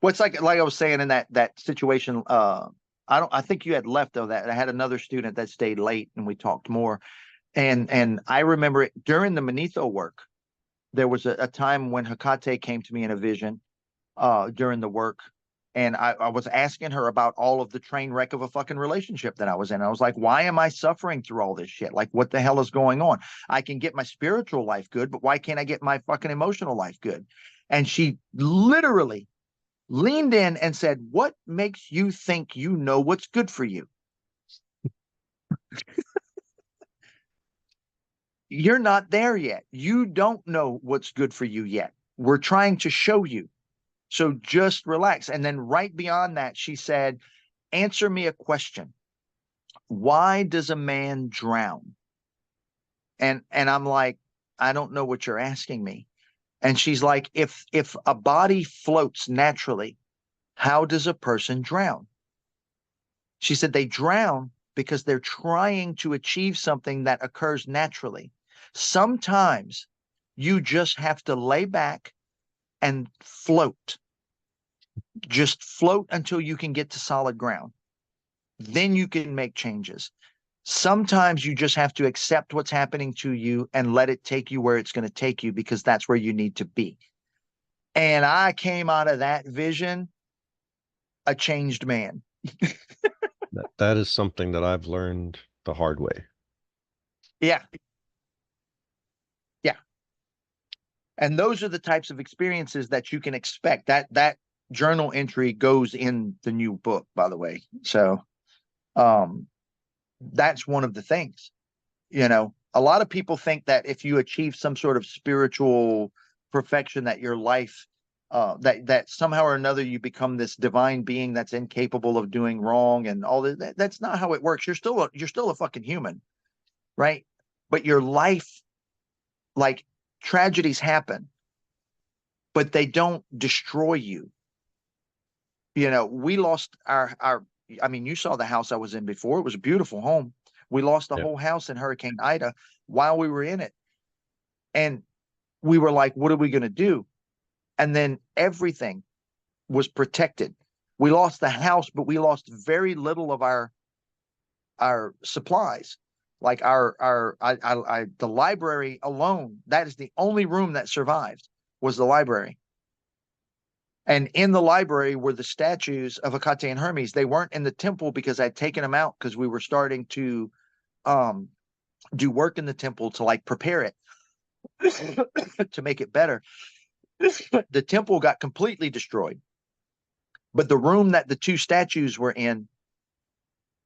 Well, it's like I was saying in that situation. I think you had left though. That I had another student that stayed late, and we talked more. And I remember it during the Manetho work. There was a time when Hecate came to me in a vision during the work, and I was asking her about all of the train wreck of a fucking relationship that I was in. I was like, why am I suffering through all this shit? Like, what the hell is going on? I can get my spiritual life good, but why can't I get my fucking emotional life good? And she literally leaned in and said, what makes you think you know what's good for you? You're not there yet. You don't know what's good for you yet. We're trying to show you. So just relax. And then right beyond that, she said, answer me a question. Why does a man drown? And I'm like, I don't know what you're asking me. And she's like, if a body floats naturally, how does a person drown? She said they drown because they're trying to achieve something that occurs naturally. Sometimes you just have to lay back and float. Just float until you can get to solid ground. Then you can make changes. Sometimes you just have to accept what's happening to you and let it take you where it's going to take you, because that's where you need to be. And I came out of that vision a changed man. That is something that I've learned the hard way. Yeah. Yeah. And those are the types of experiences that you can expect. That journal entry goes in the new book, by the way. So um that's one of the things. A lot of people think that if you achieve some sort of spiritual perfection, that your life, that somehow or another you become this divine being that's incapable of doing wrong and all that. That's not how it works. You're still a fucking human, right? But your life, like, tragedies happen, but they don't destroy you. We lost our. I mean, you saw the house I was in before. It was a beautiful home. We lost the Yeah. whole house in Hurricane Ida while we were in it. And we were like, what are we going to do? And then everything was protected. We lost the house, but we lost very little of our supplies. Like the library alone, that is the only room that survived, was the library. And in the library were the statues of Hecate and Hermes. They weren't in the temple because I'd taken them out because we were starting to um, do work in the temple to like prepare it to make it better. The temple got completely destroyed, but the room that the two statues were in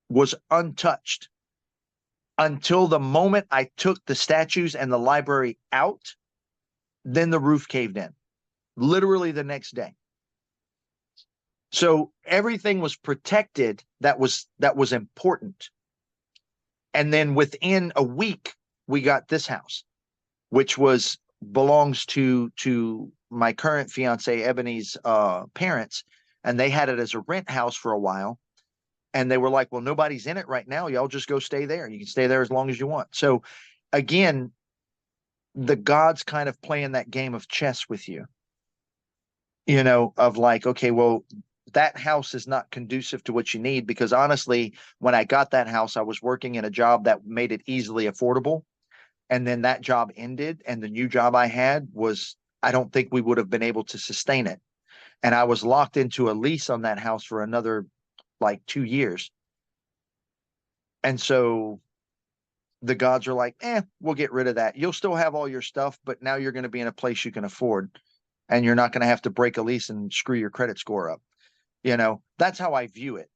was untouched until the moment I took the statues and the library out. Then the roof caved in, literally the next day. So everything was protected that was important. And then within a week, we got this house, which belongs to my current fiance Ebony's parents, and they had it as a rent house for a while. And they were like, well, nobody's in it right now. Y'all just go stay there. You can stay there as long as you want. So again, the gods kind of playing that game of chess with you, of like, okay, well, that house is not conducive to what you need. Because honestly, when I got that house, I was working in a job that made it easily affordable. And then that job ended, and the new job I had I don't think we would have been able to sustain it. And I was locked into a lease on that house for another like 2 years. And so the gods are like, we'll get rid of that. You'll still have all your stuff, but now you're going to be in a place you can afford, and you're not going to have to break a lease and screw your credit score up. That's how I view it.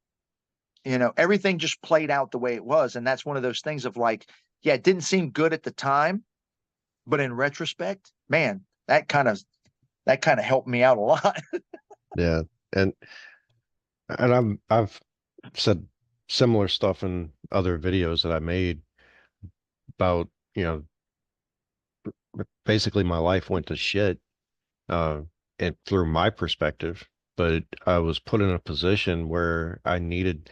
Everything just played out the way it was. And that's one of those things of like, yeah, it didn't seem good at the time, but in retrospect, man, that kind of helped me out a lot. Yeah. And I've said similar stuff in other videos that I made about, you know, basically my life went to shit, uh, and through my perspective, but I was put in a position where I needed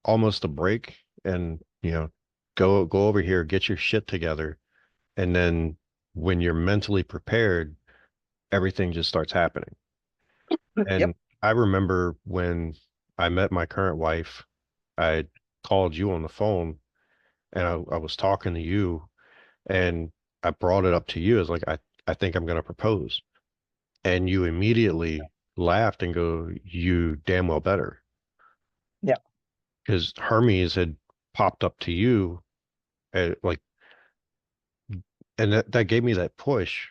almost a break and, go over here, get your shit together. And then when you're mentally prepared, everything just starts happening. Yep. And I remember when I met my current wife, I called you on the phone and I was talking to you and I brought it up to you as like, I think I'm going to propose. And you immediately laughed and go, you damn well better. Yeah. Because Hermes had popped up to you, like, and that gave me that push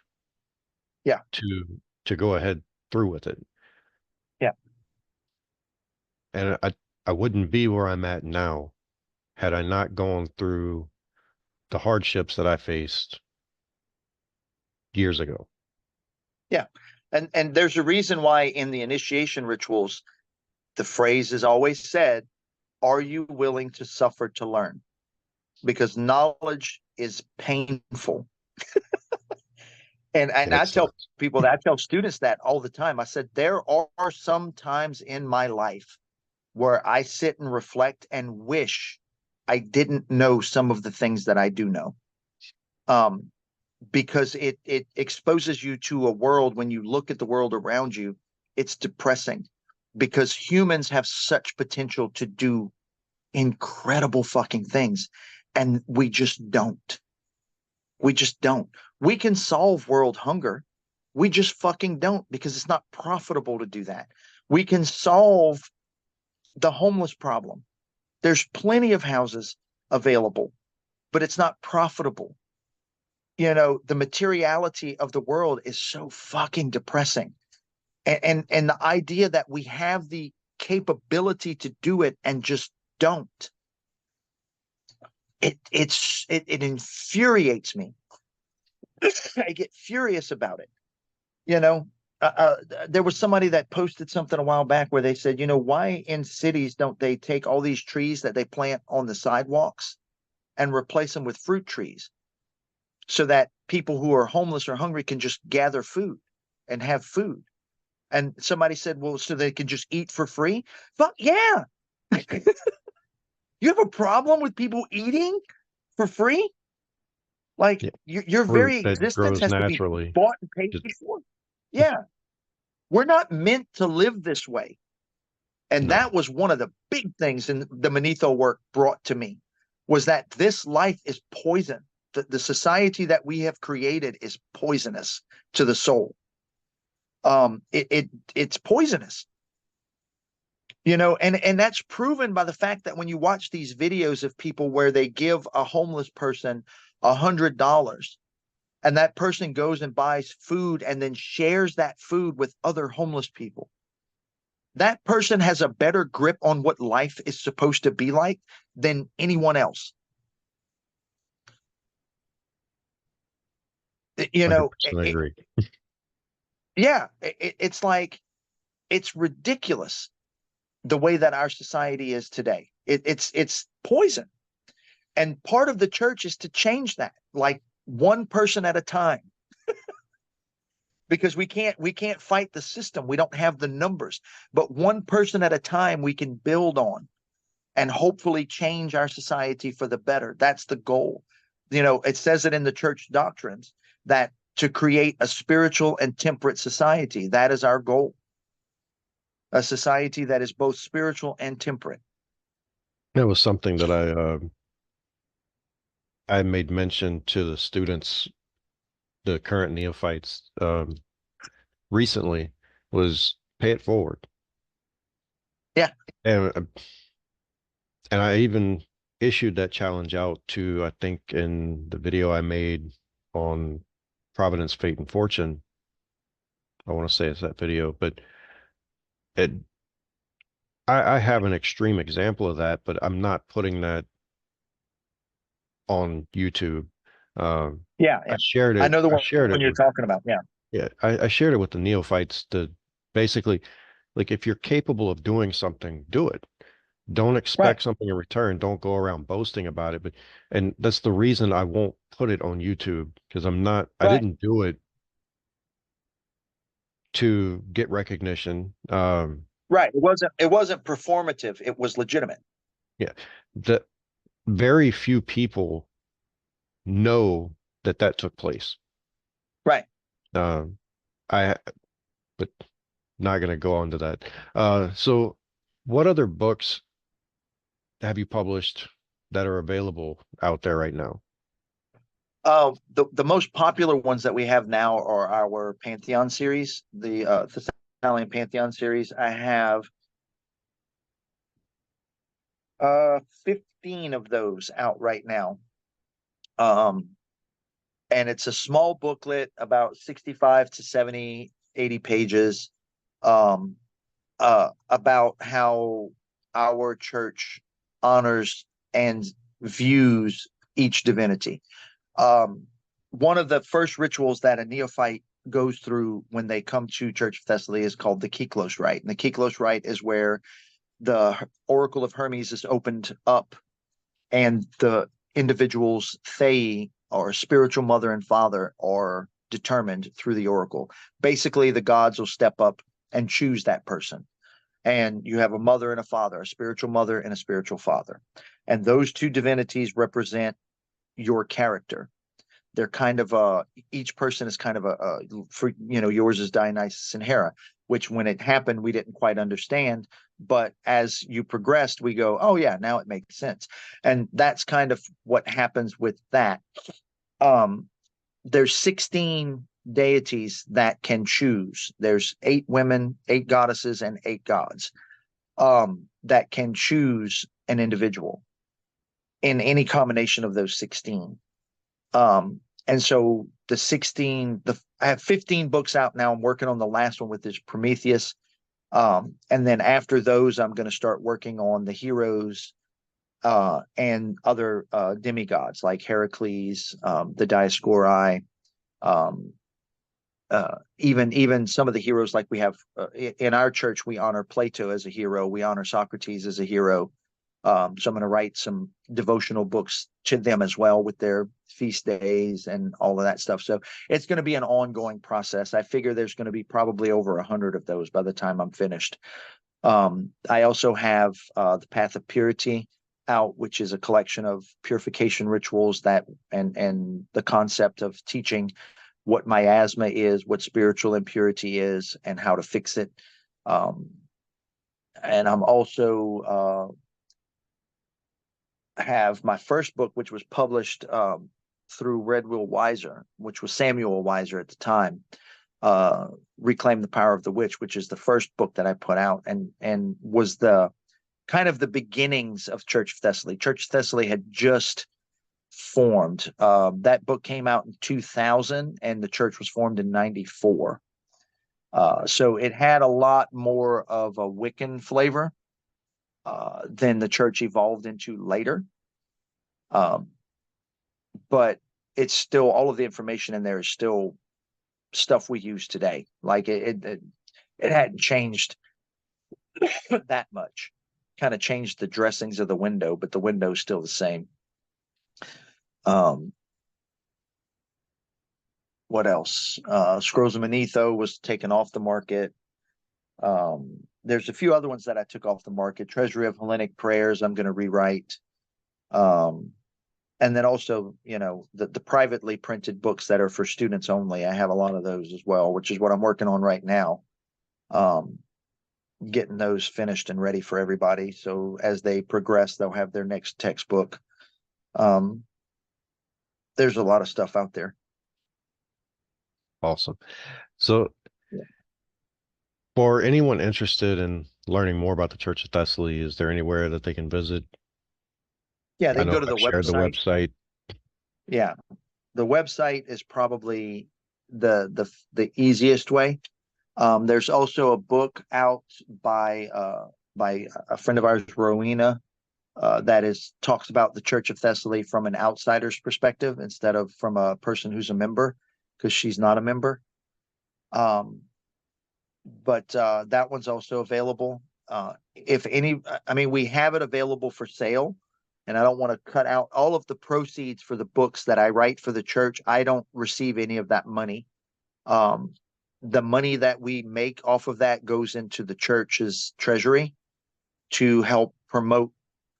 Yeah. to go ahead through with it. Yeah. And I wouldn't be where I'm at now had I not gone through the hardships that I faced years ago. Yeah. And there's a reason why in the initiation rituals, the phrase is always said, are you willing to suffer to learn? Because knowledge is painful. And And it I tell sucks. people that, I tell students that all the time. I said, there are some times in my life where I sit and reflect and wish I didn't know some of the things that I do know. Um, because it exposes you to a world. When you look at the world around you, it's depressing because humans have such potential to do incredible fucking things, and we just don't. We can solve world hunger, we just fucking don't, because it's not profitable to do that. We can solve the homeless problem. There's plenty of houses available, but it's not profitable. The materiality of the world is so fucking depressing. And the idea that we have the capability to do it and just don't, it infuriates me. I get furious about it. You know, there was somebody that posted something a while back where they said, why in cities don't they take all these trees that they plant on the sidewalks and replace them with fruit trees so that people who are homeless or hungry can just gather food and have food? And somebody said, well, so they can just eat for free? Fuck yeah. You have a problem with people eating for free? Like Yeah. your Fruit very that existence grows has to be naturally. bought and paid Just, for. Yeah. We're not meant to live this way. And no. that was one of the big things in the Manetho work brought to me, was that this life is poison. The society that we have created is poisonous to the soul. It's poisonous, and that's proven by the fact that when you watch these videos of people where they give a homeless person $100, and that person goes and buys food and then shares that food with other homeless people, that person has a better grip on what life is supposed to be like than anyone else. You know, 100% agree. yeah, it's like, it's ridiculous the way that our society is today. It's poison, and part of the church is to change that, like one person at a time, because we can't fight the system. We don't have the numbers, but one person at a time we can build on and hopefully change our society for the better. That's the goal. It says it in the church doctrines that to create a spiritual and temperate society, that is our goal. A society that is both spiritual and temperate. That was something that I made mention to the students, the current neophytes, recently, was pay it forward. Yeah. And I even issued that challenge out to, I think in the video I made on Providence, Fate, and Fortune. I want to say it's that video, but it I have an extreme example of that, but I'm not putting that on YouTube. Um, Yeah, yeah. I shared I it. know the I shared one it you're with, talking about. Yeah. yeah, I shared it with the neophytes to basically, like, if you're capable of doing something, do it. Don't Right. expect something in return. Don't go around boasting about it. But, and that's the reason I won't put it on YouTube because I Right. didn't do it to get recognition. Right. It wasn't performative. It was legitimate. Yeah, the very few people know that that took place. Right. Um, I, but not going to go on to that. So what other books have you published that are available out there right now? The most popular ones that we have now are our Pantheon series, the Thessalian Pantheon series. I have 15 of those out right now. Um, and it's a small booklet, about 65 to 70, 80 pages, um, about how our church honors and views each divinity. Um, One of the first rituals that a neophyte goes through when they come to Church of Thessaly is called the Kyklos rite. And the Kyklos rite is where the Oracle of Hermes is opened up and the individual's Thei, or spiritual mother and father, are determined through the oracle. Basically, the gods will step up and choose that person. And you have a mother and a father, a spiritual mother and a spiritual father. And those two divinities represent your character. They're kind of each person is kind of for yours is Dionysus and Hera, which when it happened we didn't quite understand, but as you progressed we go, oh yeah, now it makes sense. And that's kind of what happens with that. um there's 16 deities that can choose. There's 8 women, 8 goddesses, and 8 gods that can choose an individual in any combination of those 16. And so I have 15 books out now. I'm working on the last one with this Prometheus. And then after those, I'm going to start working on the heroes and other demigods like Heracles, the Dioscuri, um, even some of the heroes like we have in our church. We honor Plato as a hero. We honor Socrates as a hero. So I'm going to write some devotional books to them as well with their feast days and all of that stuff. So it's going to be an ongoing process. I figure there's going to be probably over 100 of those by the time I'm finished. I also have the Path of Purity out, which is a collection of purification rituals that and the concept of teaching what miasma is, what spiritual impurity is, and how to fix it. And I'm also have my first book, which was published through Red Will Weiser, which was Samuel Weiser at the time, Reclaim the Power of the Witch, which is the first book that I put out, and was the kind of the beginnings of Church of Thessaly. Church of Thessaly had just formed. That book came out in 2000, and the church was formed in 94. So it had a lot more of a Wiccan flavor than the church evolved into later. Um, but it's still, all of the information in there is still stuff we use today. Like it hadn't changed that much. Kind of changed the dressings of the window, but the window's still the same. Um, what else? Scrolls of Manetho was taken off the market. There's a few other ones that I took off the market. Treasury of Hellenic Prayers, I'm going to rewrite. Um, and then also, the privately printed books that are for students only. I have a lot of those as well, which is what I'm working on right now. Getting those finished and ready for everybody. So as they progress, they'll have their next textbook. Um, there's a lot of stuff out there. Awesome. So Yeah, for anyone interested in learning more about the Church of Thessaly, is there anywhere that they can visit? yeah, they I can know go to I've the shared the website. website. Yeah, the website is probably the easiest way. There's also a book out by by a friend of ours, Rowena, talks about the Church of Thessaly from an outsider's perspective instead of from a person who's a member, because she's not a member. But that one's also available. If any, I mean, we have it available for sale, and I don't want to cut out all of the proceeds for the books that I write for the church. I don't receive any of that money. The money that we make off of that goes into the church's treasury to help promote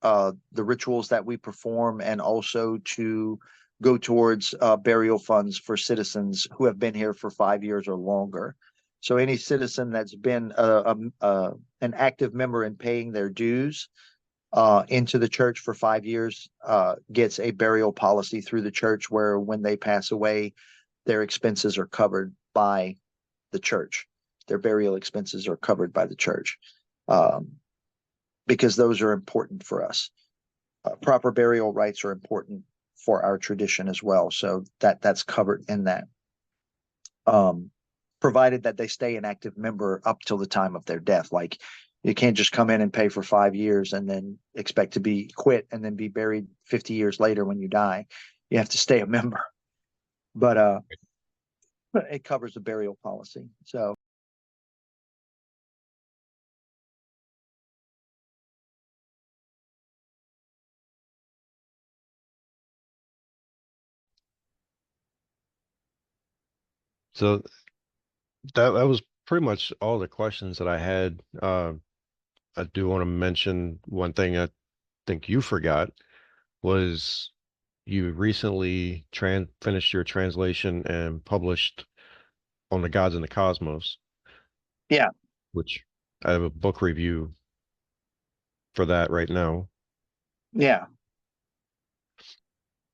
the rituals that we perform, and also to go towards burial funds for citizens who have been here for 5 years or longer. So any citizen that's been an active member in paying their dues into the church for 5 years gets a burial policy through the church, where when they pass away, their expenses are covered by the church. Their burial expenses are covered by the church, because those are important for us. Proper burial rites are important for our tradition as well, so that's covered in that. Provided that they stay an active member up till the time of their death. Like, you can't just come in and pay for 5 years and then expect to be quit and then be buried 50 years later when you die. You have to stay a member. But it covers the burial policy. So So that was pretty much all the questions that I had. I do want to mention one thing I think you forgot was you recently finished your translation and published on the Gods and the Cosmos, yeah, which I have a book review for that right now. yeah.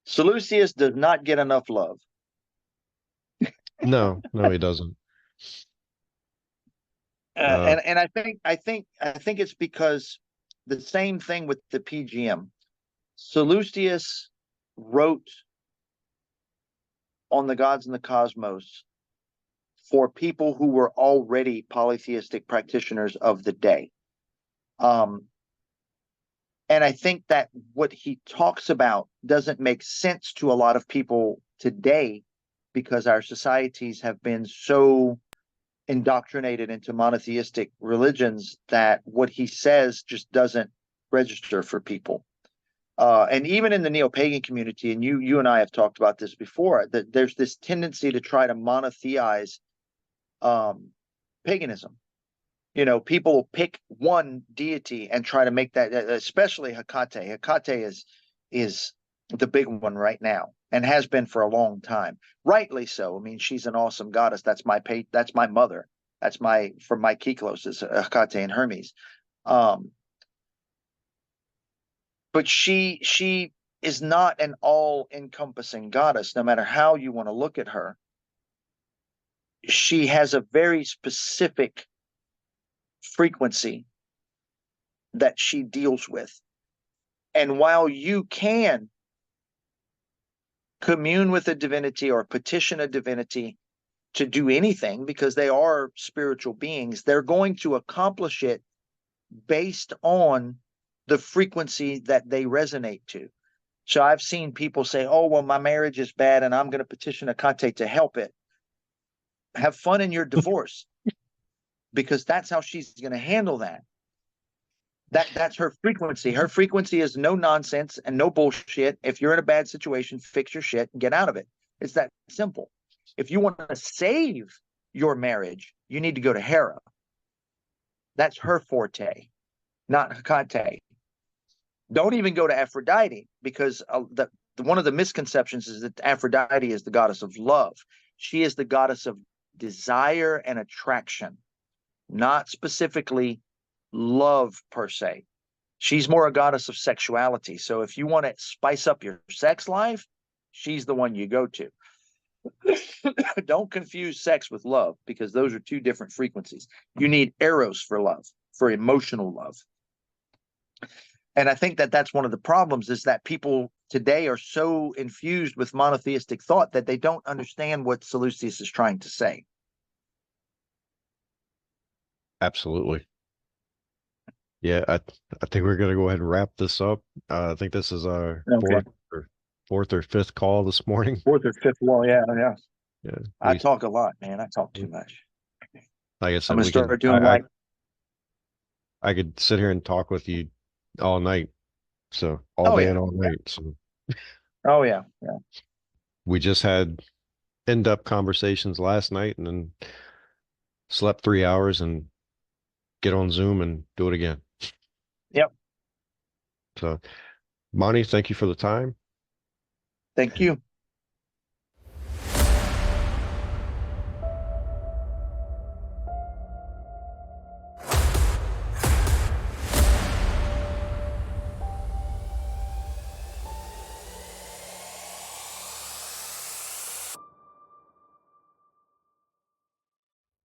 Seleucus does not get enough love. No, no, he doesn't. Uh, And I think it's because the same thing with the PGM. Seleucus wrote on the Gods and the Cosmos for people who were already polytheistic practitioners of the day. And I think that what he talks about doesn't make sense to a lot of people today, because our societies have been so indoctrinated into monotheistic religions that what he says just doesn't register for people. And even in the neo-pagan community, and you and I have talked about this before, that there's this tendency to try to monotheize paganism. People will pick one deity and try to make that, especially Hecate. Hecate is the big one right now, and has been for a long time. Rightly so. I mean, she's an awesome goddess. That's my mother. That's from my Kyklos is Hecate and Hermes. But she is not an all-encompassing goddess, no matter how you want to look at her. She has a very specific frequency that she deals with. And while you can commune with a divinity or petition a divinity to do anything, because they are spiritual beings, they're going to accomplish it based on the frequency that they resonate to. So I've seen people say, oh, well, my marriage is bad and I'm going to petition Hecate to help it. Have fun in your divorce, because that's how she's going to handle that. That's her frequency. Her frequency is no nonsense and no bullshit. If you're in a bad situation, fix your shit and get out of it. It's that simple. If you want to save your marriage, you need to go to Hera. That's her forte, not Hecate. Don't even go to Aphrodite, because one of the misconceptions is that Aphrodite is the goddess of love. She is the goddess of desire and attraction, not specifically love per se. She's more a goddess of sexuality. So if you want to spice up your sex life, she's the one you go to. Don't confuse sex with love, because those are two different frequencies. You need eros for love, for emotional love. And I think that that's one of the problems, is that people today are so infused with monotheistic thought that they don't understand what Seleucus is trying to say. Absolutely. Yeah, I think we're gonna go ahead and wrap this up. I think this is our Okay. fourth or fifth call this morning. Fourth or fifth wall. Yeah, yeah. Yeah, I talk a lot, man. I talk too much. like I I'm said, gonna we can. start doing like. I could sit here and talk with you all night, so all Oh day yeah. and all Yeah. night. So Oh yeah. Yeah. we just had in-depth conversations last night, and then slept 3 hours and get on Zoom and do it again. Yep. So, Monty, thank you for the time. Thank you.